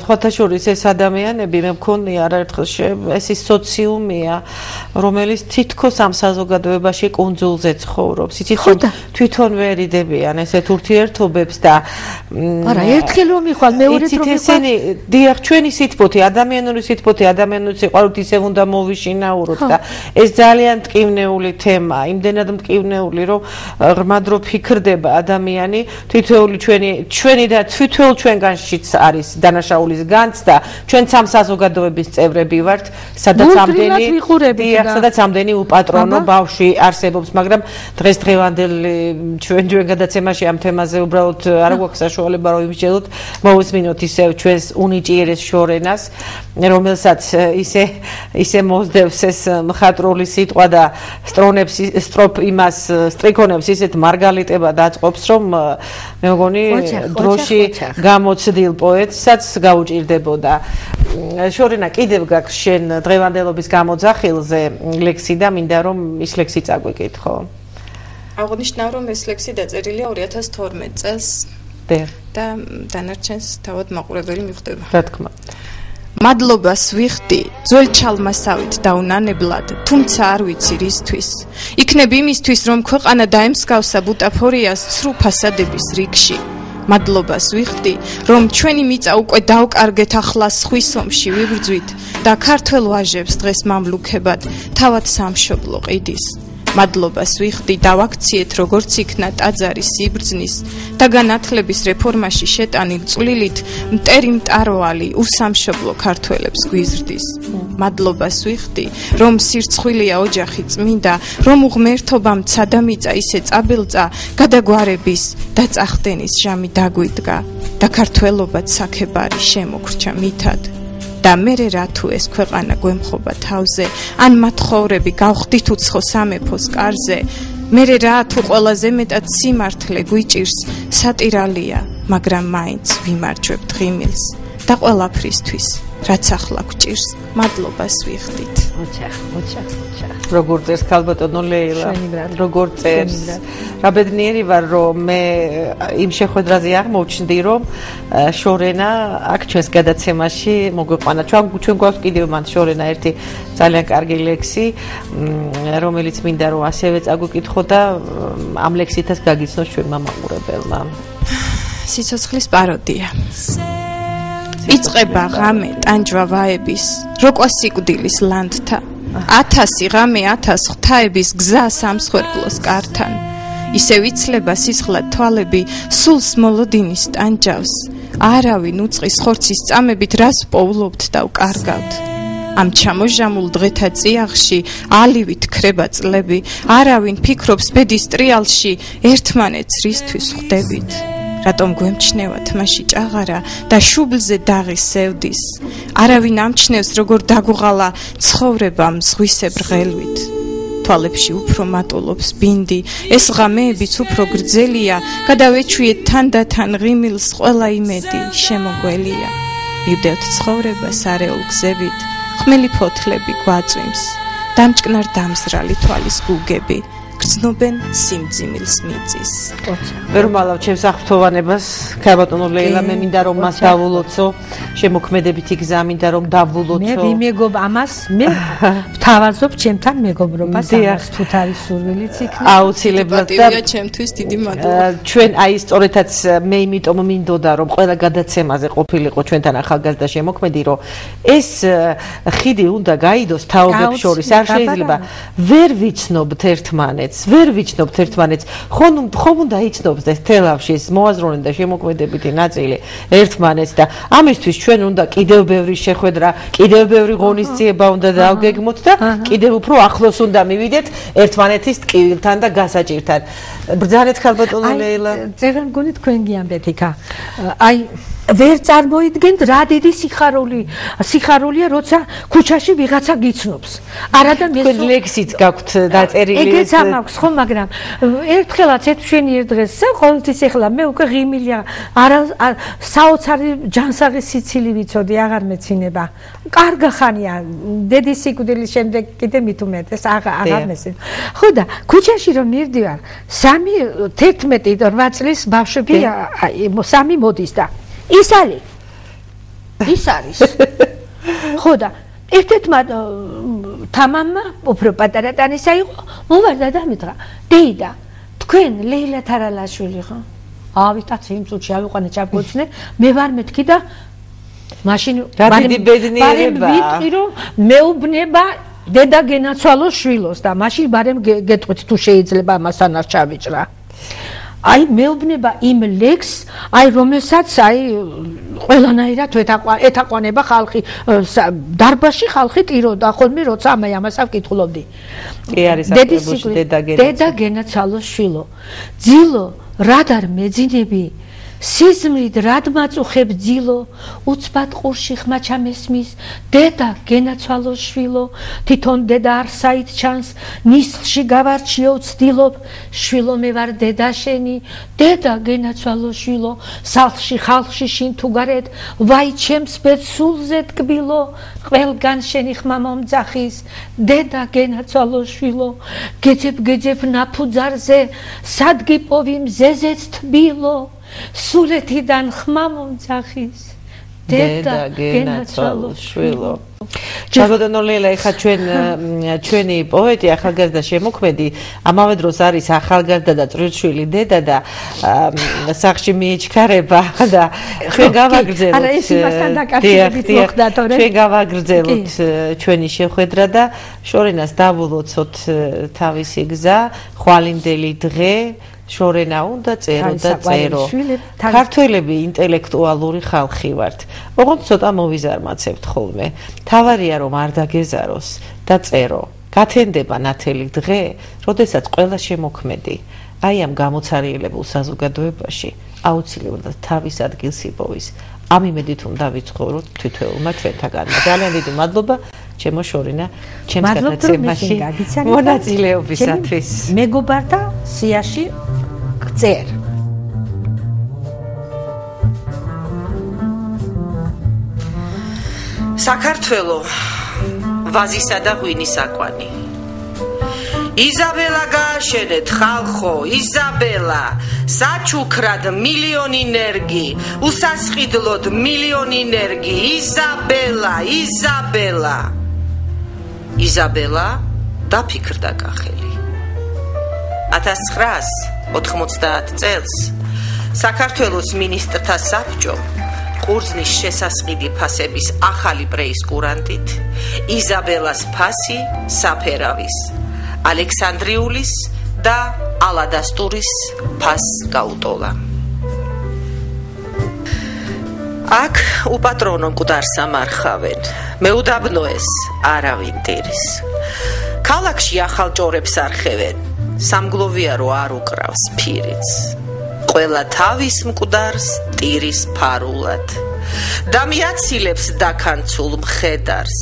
სხვათა შორის ეს ადამიანები მე მქონია არაერთხელ ეს ის სოციუმია, რომელიც თითქოს ამ საზოგადოებაში კუნძულზე ცხოვრობს. იცით თვითონ ვერ იდებიან ესეთ ურთიერთობებს და არა ერთხელ რომ მიხვალ მეორედ რომ მიხვალ ისინი დიახ ჩვენი სითბოთი ადამიანური სიყვარულით ისევ უნდა მოვიშინაუროთ და ეს ძალიან მტკივნეული თემაა, იმდენად მტკივნეული რომ ღრმად რო ფიქრდება ადამიანი თითოეული ჩვენი და თითოეულ ჩვენგანშიც არის დანაშაულის განცდა, ჩვენც ამ საზოგადოების წევრები ვართ, სადაც ამდენი უპატრონო ბავშვი არსებობს, მაგრამ დღესდღევანდელი ჩვენ გადაცემაში ამ თემაზე უბრალოდ არ გვაქვს საშუალება რომ იმსჯელოთ, მოვისმინოთ ისევ ჩვენს უნიჭიერეს შორენას, რომელსაც ისე მოსდევს ეს მხატვრული სიტყვა და სტრიქონებს ისეთ მარგალიტება დაწყობს, რომ მე მგონი დროში გამოცდილ პოეტსაც გაუჭირდებოდა. შორენა, კიდევ გაქვს შენ დღევანდელობის გამოძახილზე ლექსი და მინდა რომ ის ლექსი წაგვიკითხო. აღნიშნავ რომ ეს ლექსი დაწერილია 2012 წელს და დანარჩენს თავად მაყურებელი მიხვდება. რა თქმა უნდა. მადლობას ვიხდი ძველ ჩალმასავით დაუნანებლად, თუმცა არ ვიცი რისთვის. იქნებ იმისთვის, რომ ქვეყანა დაემსგავსა ბუტაფორიას ცრუ ფასადების რიგში. მადლობას ვიხდი, რომ ჩვენი მიწა უკვე დავკარგეთ ახლა სხვის ომში ვიბრძვით და ქართველ ვაჟებს დღეს მამლუქებად თავად სამშობლო ყიდის. მადლობას ვიხდი დავაქციეთ როგორც იქნა ტაძარი სიბრძნის და განათლების რეფორმაში შეტანილ წვლილით მტერი მტარვალი უსამშობლო ქართველებს გვიზრდის. მადლობას ვიხდი, რომ სირცხვილია ოჯახი წმინდა, რომ უღმერთობამ ცადამიწა ისე წაბილწა, გადაგვარების და წახდენის ჟამი დაგვიდგა და ქართველობად საქებარი შემოგრჩა მითად. და მერე რა თუ ეს ქვეყანა გვემხობა თავზე, ან მათხოვრები გავხდით უცხო სამეფოს კარზე, მერე რა თუ ყველაზე მეტად სიმართლე გვიჭირს, სატირალია, მაგრამ მაინც ვიმარჯვებთ ღიმილს და ყველაფრისთვის, რაც ახლა გვჭირს, მადლობას ვიხდით. ოჩახ. როგორ წერს ქალბატონო ლეილა, როგორ წერს. რა ბედნიერი ვარ, რომ მე იმ შეხვედრაზე აღმოჩნდი, რომ შორენა აქ ჩვენს გადაცემაში მოგვიყვანა. ჩვენ გვაქვს კიდევ მან შორენა ერთი ძალიან კარგი ლექსი, რომელიც მინდა რომ ასევე წაგვიკითხო და ამ ლექსითაც გაგიცნოს ჩვენმა მაყურებელმა. სიცოცხლის პაროდია. იწყება ღამე ტანჯვა ვაების, როკვა სიკვდილის ლანდთა. 1000 ღამე 1000 ღვთაების გზა სამსხვერპლოს კართან. ისე ვიცლება სისხლად თვალები, სულს მოლოდინის ტანჯავს. არავინ უწყის ხორცის წამებით რას პოულობთ და უკარგავთ ამ ჩამოჟამულ დღეთა წიაღში ალივით ქრება წლები არავინ ფიქრობს ბედის ტრიალში ერთმანეთს რისთვის ხვდებით რატომ გვემჩნევათ მასში ჭაღარა და შუბლზე დაღი სევდის არავინ ამჩნევს როგორ დაგუღალა ცხოვრება მზღვისებრ ღელვით თვალებში უფრო მატულობს ბინდი ეს ღამეებიც უფრო გრძელია გადავეჩვიეთ თან და თან ღიმილს ყველა იმედი შემოგველია მივდევთ ცხოვრებას არეულ გზებით ხმელი ფოთლები გვაწვიმს დამჭკნარ დამზრალი თვალის გუგები გრძნობენ სიმძიმილს მიწის ვერ მალავ ჩემს აღფრთოვანებას ქაბატონო ლეილა მე მინდა რომ მას დავულოცო შემოქმედებითი გზა მინდა რომ დავულოცო მე ვიმეგობ ამას მე ვთავაზობ ჩემთან მეგობრობას ამას თუ თავის სურვილიც იქნება აუცილებლად და ჩემთვის დიდი მადლობა ჩვენ აი სწორედაც მე იმიტომ მინდოდა რომ ყველა გადაცემაზე ყოფილიყო ჩვენთან ახალგაზრდა შემოქმედი რომ ეს ხიდი უნდა გაიდოს თაობებს შორის არ შეიძლება ვერ ვიცნობთ ერთმანეთს ვერ ვიცნობთ ერთმანეთს ხომ უნდა იცნობს ეს თელავში მოაზროვნე და შემოქმედებითი ნაწილი ერთმანეთს და ამისთვის ჩვენ უნდა კიდევ ბევრი შეხვედრა კიდევ ბევრი ღონისძიება უნდა დავგეგმოთ და კიდევ უფრო ახლოს უნდა მივიდეთ ერთმანეთის ტკივილთან და გასაჭირთან ბრძანეთ ქალბატონო ლეილა ზეგან გონი თქვენ გიამბეთ იქა აი ვერ წარმოიდგენთ რა დიდი სიხარულია როცა ქუჩაში ვიღაცა გიცნობს არადა მე თქვენ ლექსიც გაქვთ დაწერილი ეგეც ამაქვს ხო მაგრამ ერთხელაც ჩვენი ერთ დღეს ყოველთვის ეხლა მე უკვე ღიმილია არა საოცარი ჯანსაღი სიცილი ვიცოდი აღარ მეცინება კარგა ხანია დედის სიკვდილის შემდეგ კიდე მით უმეტეს აღარ მესწრ ხო და ქუჩაში რომ მივდივარ 11-8 წლის ბავშვები სამი მოდის და ის არის ხო და ერთ-ერთმა თამამმა უფრო პატარა ტანისა იყო მოვარდა და მითხრა დეიდა თქვენ ლეილა თარალაშვილი ხო ავიტაც იმ წუთში ავიყვანე ჩაბგოცნე მე ვარ მეთქი და მაშინ რადიდი ბედნიერება ვიტყვი რომ მეუბნება დედა გენაცვალოს შვილოს და მაშინ ბარემ გეტყვით თუ შეიძლება ამასთან არ ჩავიჭრა აი მეუბნება იმ ლექს აი რომელსაც აი ყველანაირად ეთაყვანება ხალხი დარბაზში ხალხი ტიროდა ხოლმე როცა ამას ავკითხულობდი კი არის აკრებულში დედა გენაცვალოს შვილო ძილო რად არ მეძინები სიზმრით რად მაწუხებ ძილო უცბად ყურში ხმა ჩამესმის დედა გენაცვალოს შვილო თვითონ დედა არსაით ჩანს ნისლში გავარჩიო ვცდილობ შვილო მე ვარ დედა შენი დედა გენაცვალოს შვილო სახლში ხალხში შინ თუ გარეთ ვაი ჩემს ბედს სულზე ტკბილო ყველგან შენი ხმა მომძახის დედა გენაცვალოს შვილო გეძებ ნაფუძარზე სადგიპოვი მზეზეც თბილო სულეთიდან ხმა მომძახის დედა გენაცვალოს შვილო ქალბატონო ლეილა ეხა ჩვენი პოეტი ახალგაზრდა შემოქმედი ამავე დროს არის ახალგაზრდა და წვრილშვილი დედა და სახლში მიეჩქარება და ჩვენ გავაგრძელოთ არა ეს იმასთან დაკავშირებით მოხდა თორე ჩვენ გავაგრძელოთ ჩვენი შეხვედრა და შორენას დავულოცოთ თავისი გზა ხვალინდელი დღე შორენა უნდა წერო და წერო ქართველები ინტელექტუალური ხალხი ვართ ოღონდ ცოტა მოვიზარმაცებთ ხოლმე თავარია რომ არ დაგეზაროს და წერო გათენდება ნათელი დღე როდესაც ყველა შემოქმედი აი ამ გამოცარიელებულ საზოგადოებაში აუცილებლად თავის ადგილს იპოვის ამ იმედით უნდა ვიცხოვროთ თითოეულმა ჩვენთაგან ძალიან დიდი მადლობა ჩემო შორენა ჩემს გადაცემაში მონაწილეობისათვის მეგობართა სიაში გწერ საქართველო ვაზისა და ღვინის აკვანი იზაბელა გააშენეთ ხალხო იზაბელა საჩუქრად მილიონი ნერგი უსასყიდლოდ მილიონი ნერგი იზაბელა დაფიქრდა კახელი 1990 წელს საქართველოს მინისტრთა საბჭომ ყურძნის შესასყიდი ფასების ახალი პრეისკურანტით იზაბელას ფასი საფერავის ალექსანდრიულის და ალადასტურის ფასს გაუტოლა აქ უპატრონო მკვდარს ამარხავენ, მეუდაბნოეს არავინ დირის. ქალაქში ახალ ჭორებს არხევენ, სამგლოვია რო არ უკრავს ფირიც. ყველა თავის მკვდარს ტირის ფარულად და მიაცილებს დაქანცულ მხედარს.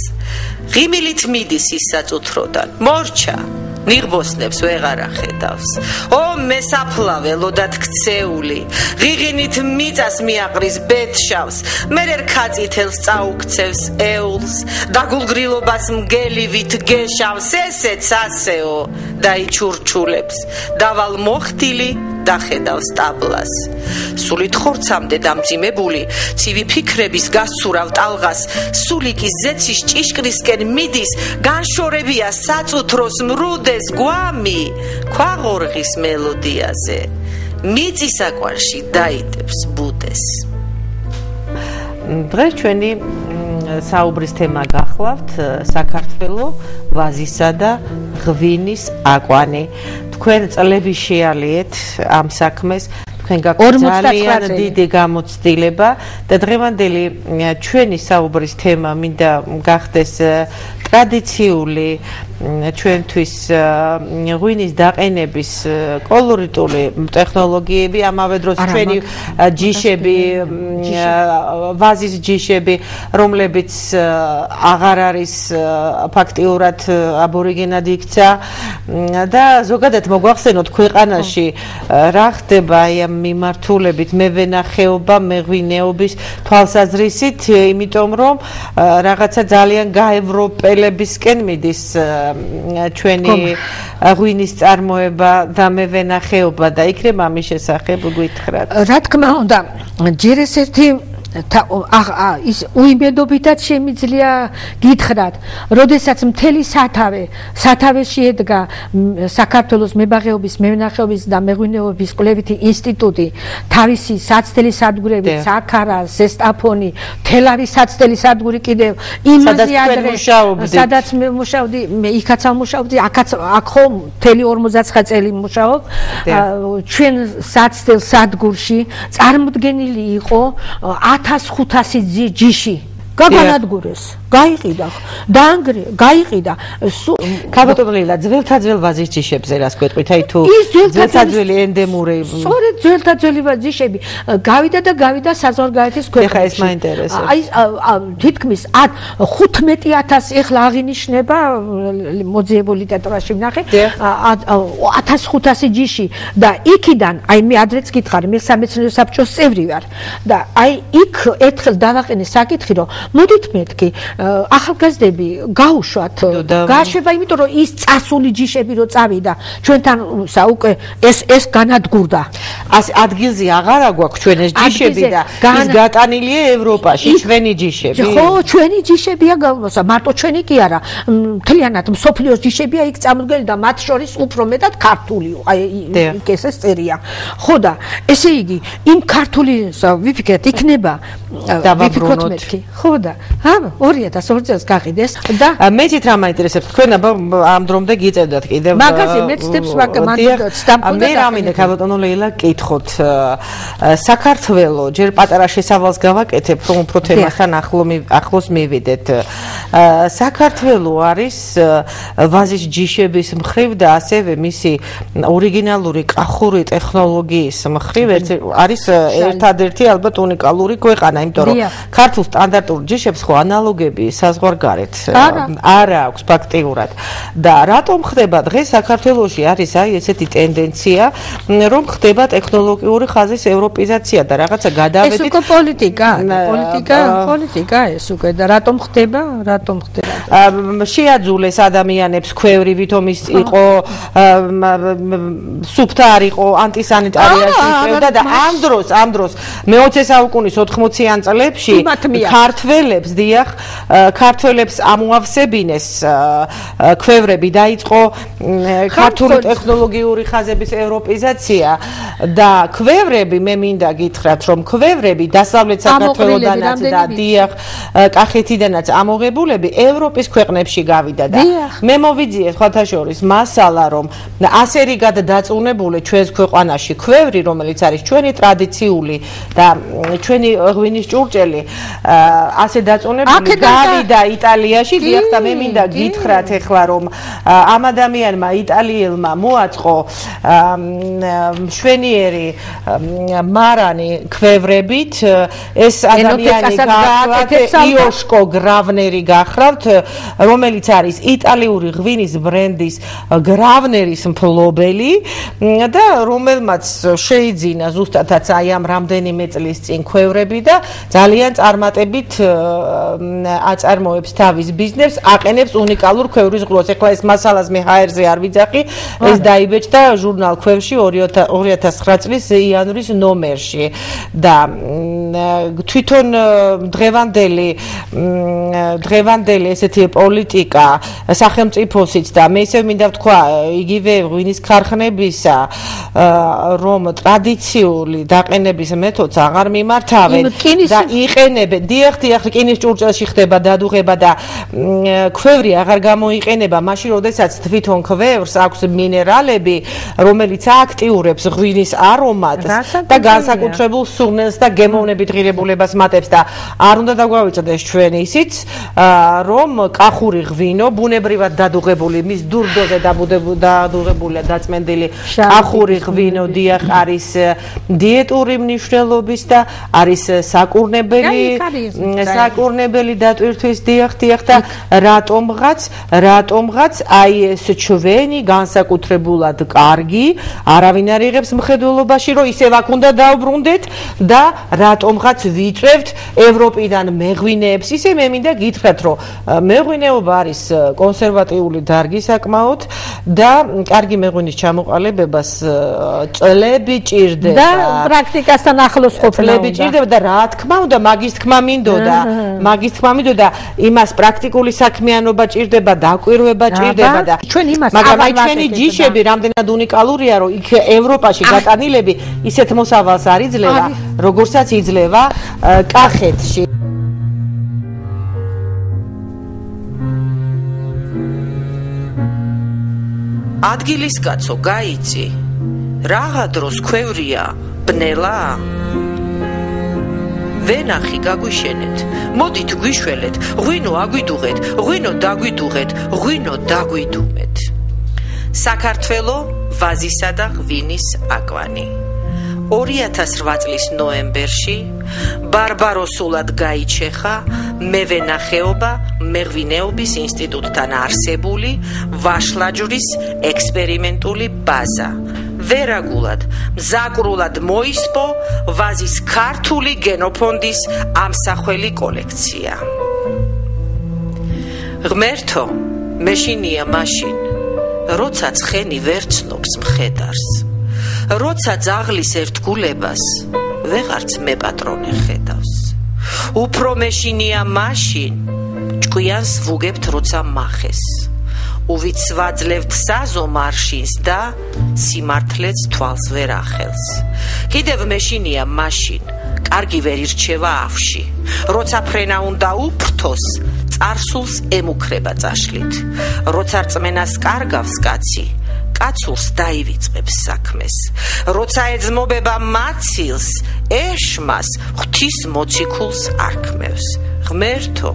ღიმილით მიდის ის საწუთროდან, მორჩა ნიღბოსნებს ვეღარ ახედავს. ო მესაფლავე ლოდად ქცეული, ღიღინით მიწას მიაყრის ბედშავს, მერე რქაწითელს წაუქცევს ეულს, დაგულგრილობას მგელივით გეშავს, ესეც ასეო და იჩურჩულებს, დავალ მოხდილი დახედავს ტაბლას. სულით ხორცამდე დამძიმებული, ცივი ფიქრების გასცურავ ტალღას, სულიკის ზეცის ჭიშკრისკენ მიდის, განშორებია საწუთროს მრუდეს გვამი, ქვაღორღის მელოდიაზე, მიწისაკვანში დაიდებს ბუდეს. დღეს ჩვენი საუბრის თემა გახლავთ საქართველო ვაზისა და ღვინის აკვანი. თქვენ წლები შეალიეთ ამ საქმეს, თქვენ გაქვთ ძალიან დიდი გამოცდილება და დღევანდელი ჩვენი საუბრის თემა მინდა გახდეს ტრადიციული ჩვენთვის ღვინის დაყენების კოლორიტული ტექნოლოგიები, ამავე დროს ჩვენი ჯიშები, ვაზის ჯიშები, რომლებიც აღარ არის ფაქტიურად აბორიგენად იქცა და ზოგადად მოგვახსენოთ ქვეყანაში რა ხდება აი ამ მიმართულებით მევენახეობა, მეღვინეობის თვალსაზრისით, იმიტომ რომ რაღაცა ძალიან გაევროპელებისკენ მიდის ჩვენი ღვინის წარმოება და მევენახეობა და იქნება ამის შესახებ გითხრათ. რა თქმა უნდა, ჯერ ეს ერთი ის უიმედობითად შემიძლია გითხრათ, როდესაც მთელი სათავეში ედგა საქართველოს მებაღეობის, მევენახეობის და მეღვინეობის კვლევითი ინსტიტუტი, თავისი საცდელი სადგურებით, საქარა, ზესტაფონი, თელავის საცდელი სადგური კიდევ იმაზე ადრე, სადაც მე მუშაობდი, მე იქაც ვმუშაობდი, აქ ხო მთელი 59 წელი მუშაობ, ჩვენ საცდელ სადგურში წარმოდგენილი იყო 1500 ჯიში გაგანადგურეს, გაიყიდა, გაიყიდა. ქაბატონელა ძველთაძველ ვაზის ჯიშებზე რას გვეტყვით, აი თუ ძველთაძველი ენდემური. სწორედ ძველთაძველი ჯიშები გავიდა საზღვარგარეთის ქვეყნებში. ეხა ეს მაინტერესებს. აი თითქმის 15,000 ეხლა აღინიშნება მოძიებულ ლიტერატურაში ვნახე 1500 ჯიში და იქიდან აი მე ადრეც გითხარი, მე სამეცნიერო საბჭოს წევრი ვარ და აი იქ ერთხელ დავაყენე საკითხი, რომ მოდით მეთქი ახალგაზრდები გაუშვათ გაშვება, იმიტომ რომ ის წასული ჯიშები რო წავიდა ჩვენთან უკვე ეს განადგურდა. ადგილზე აღარა გვაქვს ჩვენ ეს ჯიშები და ის გატანილია ევროპაში, ჩვენი ჯიშები. ხო, ჩვენი ჯიშებია, მარტო ჩვენი კი არა, მთლიანად მსოფლიოს ჯიშებია იქ წარმოდგენილი და მათ შორის უფრო მეტად ქართული, აი ეს წერია. ხო და ესე იგი, იმ ქართული ვიფიქრეთ, იქნება ვიფიქროთ მეთქი. ხო და 2002 წელს გაყიდეს და მეც რა მაინტერესებს, თქვენ ამ დრომდე გიწევდათ კიდევ მაგაზე მეცდებს მე რა მინდა ქაბატონო ლეილა კითხოთ, საქართველო ჯერ პატარა შესავალს გავაკეთებ, რომ უფრო თემასთან ახლოს მივიდეთ. საქართველო არის ვაზის ჯიშების მხრივ და ასევე მისი ორიგინალური კახური ტექნოლოგიის მხრივ არის ერთადერთი ალბათ უნიკალური ქვეყანა, იმიტომ რომ ქართულ სტანდარტულ ჯიშებს ხო ანალოგები საზღვარგარეთ არა აქვს ფაქტიურად. და რატომ ხდება დღეს საქართველოში არის აი ესეთი ტენდენცია, რომ ხდება ტექნოლოგიური ხაზის ევროპიზაცია და რაღაცა გადავედით. ეს უკვე პოლიტიკა ეს უკვე და რატომ ხდება? შეაძულეს ადამიანებს ქვევრივით, ომის იყო სუფთა არ იყო, ანტისანიტარიაში იყევდა და ამ დროს მე-20 საუკუნის 80-იან წლებში ქართველებს დიახ ქართველებს ამოავსებინეს ქვევრები დაიწყო ქართული ტექნოლოგიური ხაზების ევროპიზაცია და ქვევრები მე მინდა გითხრათ რომ ქვევრები დასავლეთ საქართველოდანაც და დიახ კახეთიდანაც ამოღებულები ევროპის ქვეყნებში გავიდა და მე მოვიძიე სხვათა შორის მასალა რომ ასე რიგად დაწუნებული ჩვენს ქვეყანაში ქვევრი რომელიც არის ჩვენი ტრადიციული და ჩვენი ღვინის ჭურჭელი ასე დაწუნებული გავიდა იტალიაში დიახ და მე მინდა გითხრათ ეხლა რომ ამ ადამიანმა იტალიელმა მოაწყო მშვენიერი მარანი ქვევრებით ეს ადამიანი გააკეთეთ იოშკო გრავნერი გახლავთ რომელიც არის იტალიური ღვინის ბრენდის გრავნერის მფლობელი და რომელმაც შეიძინა ზუსტადაც აი ამ რამდენიმე წლის წინ ქვევრები და ძალიან წარმატებით აწარმოებს თავის ბიზნესს აყენებს უნიკალურ ქვევრის ღრუას ეხლა ეს მასალას მე ჰაერზე არ ვიძახი ეს დაიბეჭდა ჟურნალ ქვევში 2009 წლის იანვრის ნომერში და თვითონ დღევანდელი ესეთი პოლიტიკა სახელმწიფოსიც და მე ისევ მინდა ვთქვა იგივე ღვინის ქარხნებისა რომ ტრადიციული დაყენების მეთოდს აღარ მიმართავენ და იყენებენ დიახ რკინის ჭურჭელში ხდება დადუღება და ქვევრი აღარ გამოიყენება მაშინ როდესაც თვითონ ქვევრს აქვს მინერალები რომელიც აქტიურებს ღვინის არომატს და განსაკუთრებულ სურნელს და გემოვნებით ღირებულებას მატებს და არ უნდა დაგვავიწყდეს ჩვენ ისიც რომ კახური ღვინო ბუნებრივად დადუღებული მის დურდოზე დადუღებულია დაწმენდილი კახური ღვინო დიახ არის დიეტური მნიშვნელობის და არის საკურნებელი დატვირთვის დიახ და რატომღაც აი ეს ჩვენი განსაკუთრებულად კარგი არავინ არ იღებს მხედველობაში რომ ისევ აქ უნდა დავბრუნდეთ და რატომღაც ვიწევთ ევროპიდან მეღვინეებს ისე მე მინდა გითხრათ რომ მეღვინეობა არის კონსერვატიული დარგი საკმაოდ და კარგი მეღვინის ჩამოყალიბებას წლები ჭირდება და პრაქტიკასთან ახლოს ყოფნა წლები ჭირდება და რა თქმა უნდა მაგის თქმა მინდოდა იმას პრაქტიკული საქმიანობა ჭირდება დაკვირვება ჭირდება და მაგრამ აი ჩვენი ჯიშები რამდენად უნიკალურია რომ იქ ევროპაში გატანილები ისეთ მოსავალს არ იძლევა როგორცაც იძლევა კახეთში ადგილის კაცო გაიცი რაღა დროს ქვევრია ბნელა ვენახი გაგვიშენეთ მოდით გვიშველეთ ღვინო აგვიდუღეთ ღვინო დაგვიდუღეთ ღვინო დაგვიდუმეთ საქართველო ვაზისა და ღვინის აკვანი 2008 წლის ნოემბერში ბარბაროსულად გაიჩეხა მევენახეობა მეღვინეობის ინსტიტუტთან არსებული ვაშლაჯვრის ექსპერიმენტული ბაზა ვერაგულად მზაკრულად მოისპო ვაზის ქართული გენოფონდის ამსახველი კოლექცია ღმერთო მეშინია მაშინ როცა ცხენი ვერ ცნობს მხედარს როცა ძაღლის ერთგულებას ვეღარც მე პატრონე ხედავს უფრო მეშინია მაშინ ჭკვიანს ვუგებთ როცა მახეს უვიცვაძლევთ საზო მარშინს და სიმართლეც თვალს ვერ ახელს კიდევ მეშინია მაშინ კარგი ვერ ირჩევა ავში როცა ფრენა უნდა უფრთოს წარსულს ემუქრება წაშლით როცა რწმენას კარგავს კაცი კაცულს დაივიწყებს საქმეს როცა ეძმობება მაცილს ეშმას ღვთის მოციქულს არქმევს ღმერთო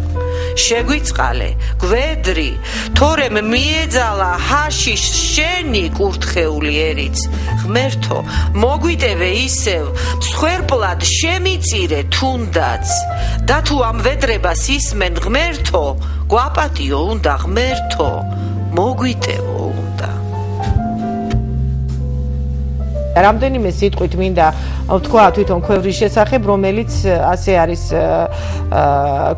შეგვიწყალე გვედრი თორემ მიეძალა ჰაშიშ შენი კურთხეული ერიც ღმერთო მოგვიტევე ისევ მსხვერპლად შემიწირე თუნდაც და თუ ამ ვედრებას ისმენ ღმერთო გვაპატიო უნდა ღმერთო მოგვიტევო უნდა რამდენიმე სიტყვით მინდა ვთქვა თვითონ ქვევრის შესახებ, რომელიც ასე არის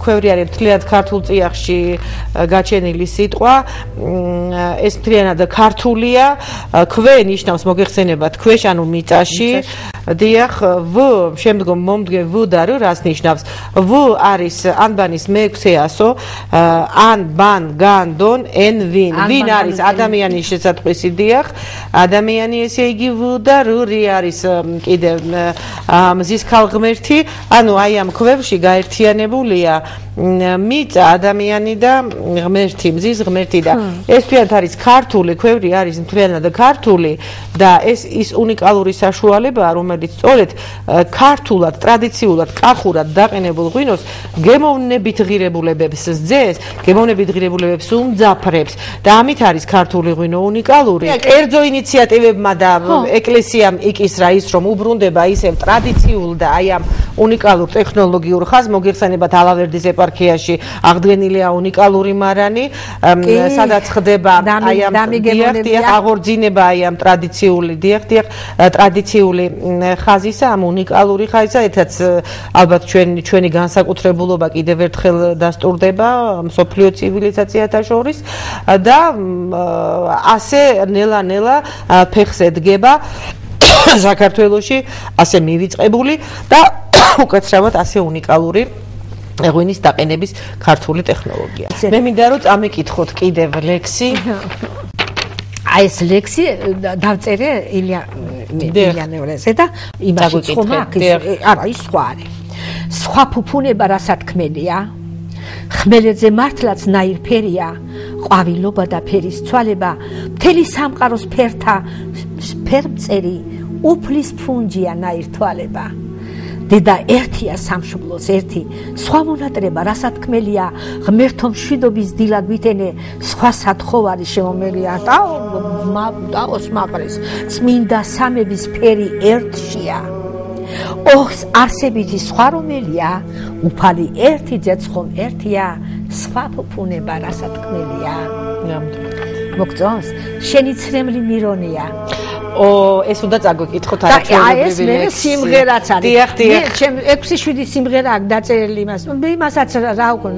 ქვევრი არის მთლიანად ქართულ წიაღში გაჩენილი სიტყვა. ეს მთლიანად ქართულია. ქვე ნიშნავს მოგეხსენებათ ქვეშ, ანუ მიწაში. დიახ, ვ შემდგომ მომდგე ვ და რ რას ნიშნავს? ვ არის ანბანის მეექვსეასო, ან ბან გან დონ ენ ვინ. ვინ არის ადამიანის შესატყვისი, დიახ. ადამიანი ესე იგი ვ და რ არის კიდევ მზის ქალღმერთი, ანუ აი ამ ქვევში გაერთიანებულია მიწა, ადამიანი და ღმერთი, მზის ღმერთი და ეს თვითონ არის ქართული, ქვევრი არის მთლიანად ქართული და ეს ის უნიკალური საშუალებაა, რომელიც სწორედ ქართულად, ტრადიციულად, კახურად დაყენებულ ღვინოს გემოვნებით ღირებულებებს სძეს, გემოვნებით ღირებულებებს უმძაფრებს და ამით არის ქართული ღვინო უნიკალური. კერძო ინიციატივებმა და ეკლესიამ იკისრა ის, რომ უბრუნდება ისევ ტრადიციულ და აი ამ უნიკალურ ტექნოლოგიურ ხაზს. მოგეხსენებათ ალავერდის ეპარქიაში აღდგენილია უნიკალური მარანი, სადაც ხდება აი ამ აღორძინება აი ამ ტრადიციული ტრადიციული ხაზისა, ამ უნიკალური ხაზისა, ერთად ალბათ ჩვენი განსაკუთრებულობა კიდევ ერთხელ დასტურდება მსოფლიო ცივილიზაციათა შორის და ასე ნელა-ნელა ფეხს ედგება საქართველოში ასე მივიწყებული და უკეთესად ასე უნიკალური ღვინის დაყენების ქართული ტექნოლოგია. მე მინდა რომ წამიკითხოთ კიდევ ლექსი. აი ეს ლექსი დავწერე ილიანევრეზე და იმაში ხომ აქ არა ის სხვა არის. სხვა ფუფუნება რასაც თქმელია. ხმელეთზე მართლაც ნაირფერია, ყვავილობა და ფერის ცვალება, მთელი სამყაროს ფერთა ფერმწერი, უფლის ფუნჯია ნაირთვალება. დედა ერთია სამშობლოს ერთი, სხვა მონატრება რასაც თქმელია, ღმერთო მშვიდობის დილად ვითენე, სხვა სათხოვარი შემომელია. დაოს მაყრის, წმინდა სამების ფერი ერთშია. ოხს არსებითი სხვა რომელია, უფალი ერთი ძეცხომ ერთია, სხვა ფუფუნება რასაც თქმელია. მოგწონს? შენი ცრემლი მირონია. ეს უნდა წაგვიკითხოთ არაჩვეულებრივი ლექსი. აი ეს მე სიმღერაც არის. დიახ. ჩემ 6-7 სიმღერა აქვს დაწერილი იმას. მე იმასაც რა უკვე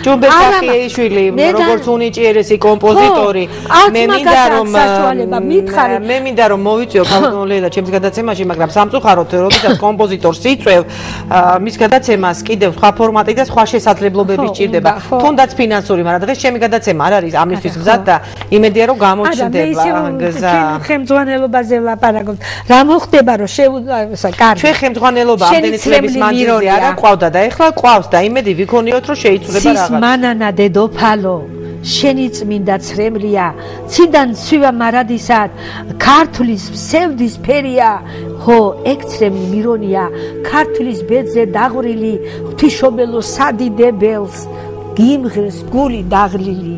ჯუმბეს ახიეიშვილი, როგორც უნიჭიერესი კომპოზიტორი, მე მინდა რომ მოვიწვიო კანონლელა ჩემს გადაცემაში, მაგრამ სამწუხაროდ, როდესაც კომპოზიტორს იწვევ, მის გადაცემას კიდევ სხვა ფორმატი და სხვა შესაძლებლობები სჭირდება. თუნდაც ფინანსური, მაგრამ დღეს ჩემი გადაცემა არ არის ამისთვის მზად და იმედია რომ გამოჩნდება გზა. ხელმძღვანელობაზე ვლაპარაკობთ. რა მოხდება რომ კარგი. ჩვენ ხელმძღვანელობა ამდენი წლების მანძილზე არ ყავდა და ეხლა ყავს და იმედი ვიქონიოთ რომ შეიცვლება რაღაც. მანანა დედოფალო, შენი წმინდა ცრემლია, ციდან ცვივა მარადისად, ქართლის სევდის ფერია, ჰო ეგ ცრემლი მირონია, ქართლის ბედზე დაღვრილი, ღვთისმშობელო სადიდებელს, გიმღრეს გული დაღლილი.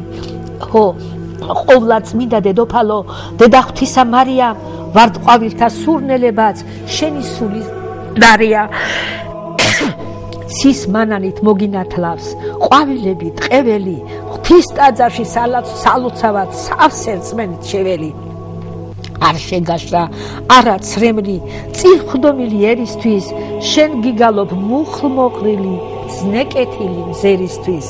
ჰო ყოვლად წმინდა დედოფალო, დედა ღვთისა მარიამ, ვარდყვავილთა სურნელებაც შენი სული დარია. ცის მანანით მოგინათლავს, ყვავილები ტყეველი, ღვთის ტაძარში სალოცავად სავსე რწმენით შეველი. არ შეგაშრა არა ცრემლი, წირხვდომილი ერისთვის, შენ გიგალობ მუხლმოყრილი, ზნეკეთილი მზერისთვის.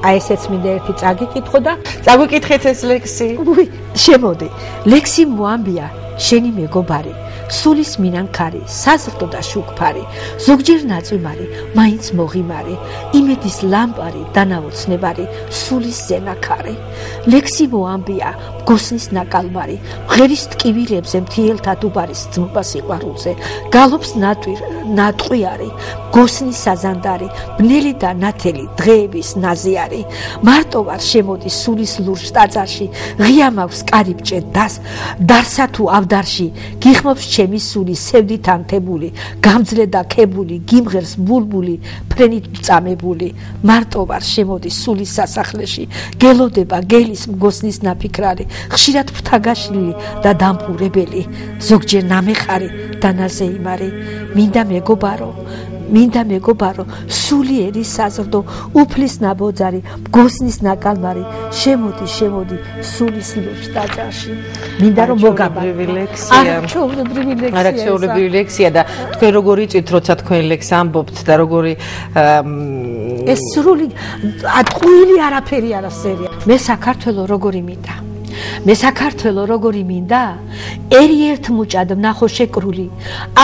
აი ესეც მინდა ერთი წაგიკითხო და წაგვიკითხეთ ეს ლექსი. შემოდი. ლექსი მოამბია, შენი მეგობარი, სულის მინანქარი, საზრდო და შუქფარი, ზოგჯერ ნაწვიმარი, მაინც მოღიმარი, იმედის ლამპარი, დანაოცნებარი, სულის ზენაქარი. ლექსი მოამბია, გოსნის ნაკალმარი, მღერის ტკივილებზე მთიელთა დუბარის ძმობა სიყვარულზე, გალობს ნატყვიარი, გოსნის საზანდარი, ბნელი და ნათელი, დღეების ნაზიარი. მარტო ვარ შემოდი სულის ლურჯ ტაძარში, ღია მაქვს კარიბჭე დარსა თუ ავდარში, გიხმობს ჩემი სული სევდით ანთებული, გამძლე და ქებული, გიმღერს ბულბული, ფრენით მწამებული. მარტო ვარ შემოდი სულის სასახლეში, გელოდება გელის მგოსნის ნაფიქრარი, ხშირად ფრთაგაშლილი და დამპურებელი, ზოგჯერ ნამეხარი და ნაზეიმარი. მინდა მეგობარო, მინდა მეგობარო სულიერი საზრდო უფლის ნაბოძარი მგოსნის ნაკალმარი შემოდი სულის ლურჯ დაჭარში მინდა რომ მოგაბარდო არაჩვეულებრივი ლექსია და თქვენ როგორ იწვით როცა თქვენ ლექს ამბობთ და როგორი ეს სრული ატყუილი არაფერი არა სერია მე საქართველო როგორი მინდა მე საქართველო როგორი მინდა ერთ მუჭად ნახო შეკრული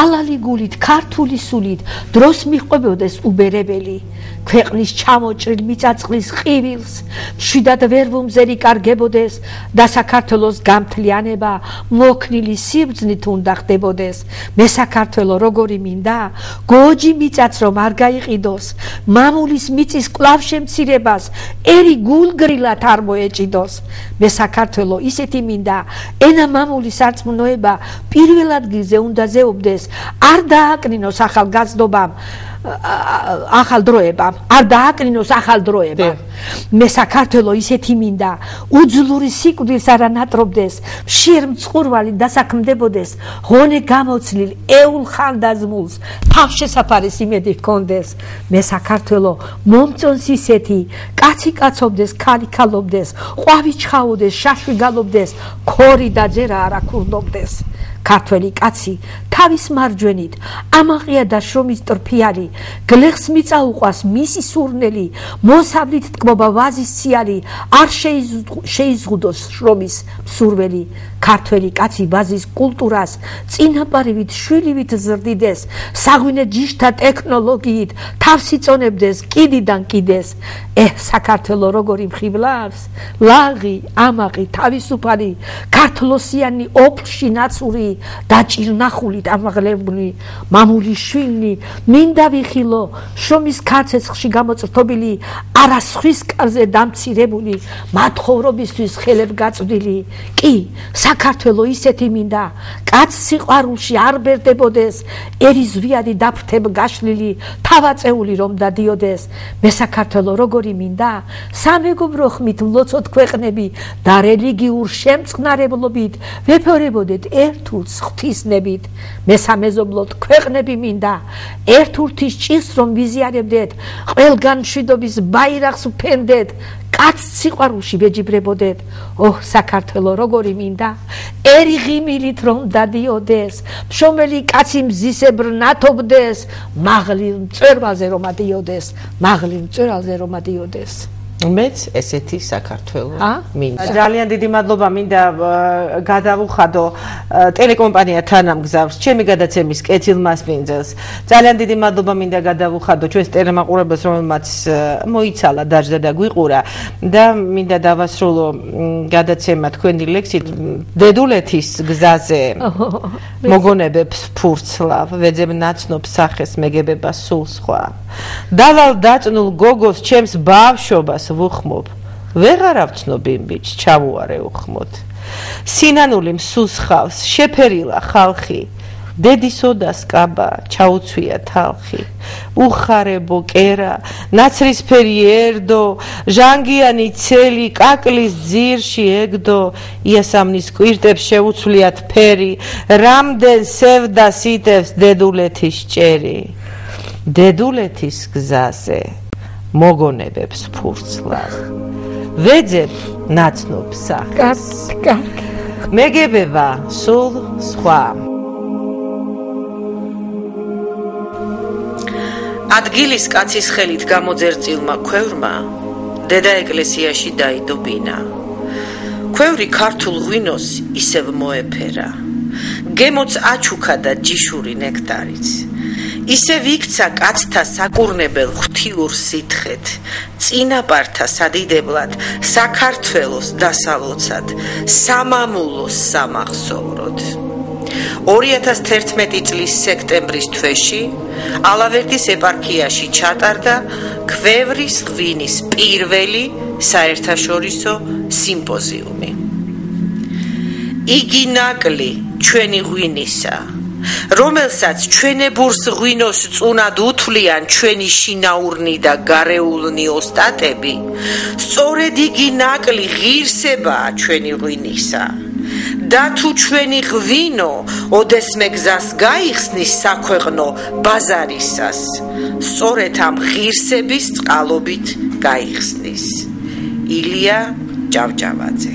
ალალი გულით ქართული სულით დროს მიყვებოდეს უბერებელი ქვეყნის ჩამოჭრილ მიწაწყლის ყივილს მშვიდად ვერ ვუმზერი კარგებოდეს და საქართველოს გამთლიანება მოქნილი სიბრძნით უნდა ხდებოდეს მე საქართველო როგორი მინდა გოჯი მიწაც რომ არ გაიყიდოს მამულის მიწის კლავ შემცირებას ერი გულგრილად არ მოეჭიდოს მე საქართველო ისეთი მინდა ენა მამულის არწმუნოება პირველ ადგილზე უნდა ზეობდეს არ დააკნინოს ახალგაზრდობამ ახალ დროებამ არ დააკნინოს ახალ დროებამ მე საქართველო ისეთი მინდა უძლური სიკვდილს არ ანატრობდეს მშიერ მწყურვალი დასაქმდებოდეს ღონე გამოცლილ ეულ ხანდაზმულს თავშესაფარის იმედი ჰქონდეს მე საქართველო მომწონს ისეთი კაცი კაცობდეს ქალი ქალობდეს ყვავი ჩხაოდეს შაშვი გალობდეს ქორი და ძერა არ აქურდობდეს ქართველი კაცი თავის მარჯვენით ამაყია და შრომის ტრფიალი გლეხს მიწაუყვას მისი სურნელი მოსავლით თკმობა ვაზის ციალი არ შეიზღუდოს შრომის მსურველი ქართველი კაცი ბაზის კულტურას წინაპარივით შვილივით ზრდიდეს საღვინე ჯიშთა ტექნოლოგიით თავს იწონებდეს კიდიდან კიდეს საქართველო როგორი მხიბლავს ლაღი ამაყი თავისუფალი ქართლოსიანი ოფლში ნაცური დაჭირნახულით ამაღლებული მამული შვილი მინდა ვიხილო შრომის ქარცეცხლში გამოწრთობილი არა სხვის კარზე დამცირებული მათხოვრობისთვის ხელებ გაწვდილი კი საქართველო ისეთი მინდა კაც სიყვარულში არ ბერდებოდეს ერი ზვიადი დაფრთებ გაშლილი თავაწეული რომ დადიოდეს მე საქართველო როგორი მინდა სამეგობრო ხმით მლოცოთ ქვეყნები და რელიგიურ შემწყნარებლობით ვეფორებოდეთ ერთურს ღვთისნებით მე სამეზობლოდ ქვეყნები მინდა ერთურთის ჭირს რომ ვიზიარებდეთ ყველგან მშვიდობის ბაირაღს ვფენდეთ კაც სიყვარულში ვეჯიბრებოდეთ საქართველო როგორი მინდა ერი ღიმილით რომ დადიოდეს მშომელი კაცი მზისებრ ნათობდეს მაღლილ მწვერვალზე რომ ადიოდეს მეც ესეთი საქართველო მინდა ძალიან დიდი მადლობა მინდა გადავუხადო ტელეკომპანია თანამგზავრს ჩემი გადაცემის კეთილ მასპინძელს ძალიან დიდი მადლობა მინდა გადავუხადო ჩვენს ტელემაყურებელს რომელმაც მოიცალა დაждდა და გვიყურა და მინდა დავასრულო გადაცემა თქვენი ლექსით დედულეთის გზაზე მოგონებებს ფურცლავ ვეძებ ნაცნობ სახეს მეგებება სულ სხვა დავალ დაწნულ გოგოს ჩემს ბავშვობას ვუხმობ ვეღარ ავცნობ იმ ბიჭს ჩამუარე უხმოდ სინანული მსუსხავს შეფერილა ხალხი დედისოდას კაბა ჩაუცვია თალხი უხარებო კერა ნაცრისფერი ერდო ჟანგიანი ცელი კაკლის ძირში ეგდო იასამნის კვირტებს შეუცვლიათ ფერი რამდენ სევდა სიტევს დედულეთის ჭერი დედულეთის გზაზე მოგონებებს ფურცლავ ვეძებ ნაცნობ სახეს მეგებება სულ სხვა ადგილის კაცის ხელით გამოძერწილმა ქვევრმა დედა ეკლესიაში დაიდო ბინა ქვევრი ქართულ ღვინოს ისევ მოეფერა გემოც აჩუქა და ჯიშური ნექტარიც ისევ იქცა კაცთა საკურნებელ ღვთიურ სითხეთ წინაპართა სადიდებლად საქართველოს დასალოცად სამამულოს სამახსოვროდ 2011 წლის სექტემბრის თვეში ალავერდის ეპარქიაში ჩატარდა ქვევრის ღვინის პირველი საერთაშორისო სიმპოზიუმი იგი ნაკლი ჩვენი ღვინისა რომელსაც ჩვენებურს ღვინოს წუნად უთვლიან ჩვენი შინაურნი და გარეულნი ოსტატები სწორედ იგი ნაკლი ღირსებაა ჩვენი ღვინისა და თუ ჩვენი ღვინო ოდესმე გზას გაიხსნის საქვეყნო ბაზარისას სწორედ ამ ღირსების წყალობით გაიხსნის ილია ჭავჭავაძე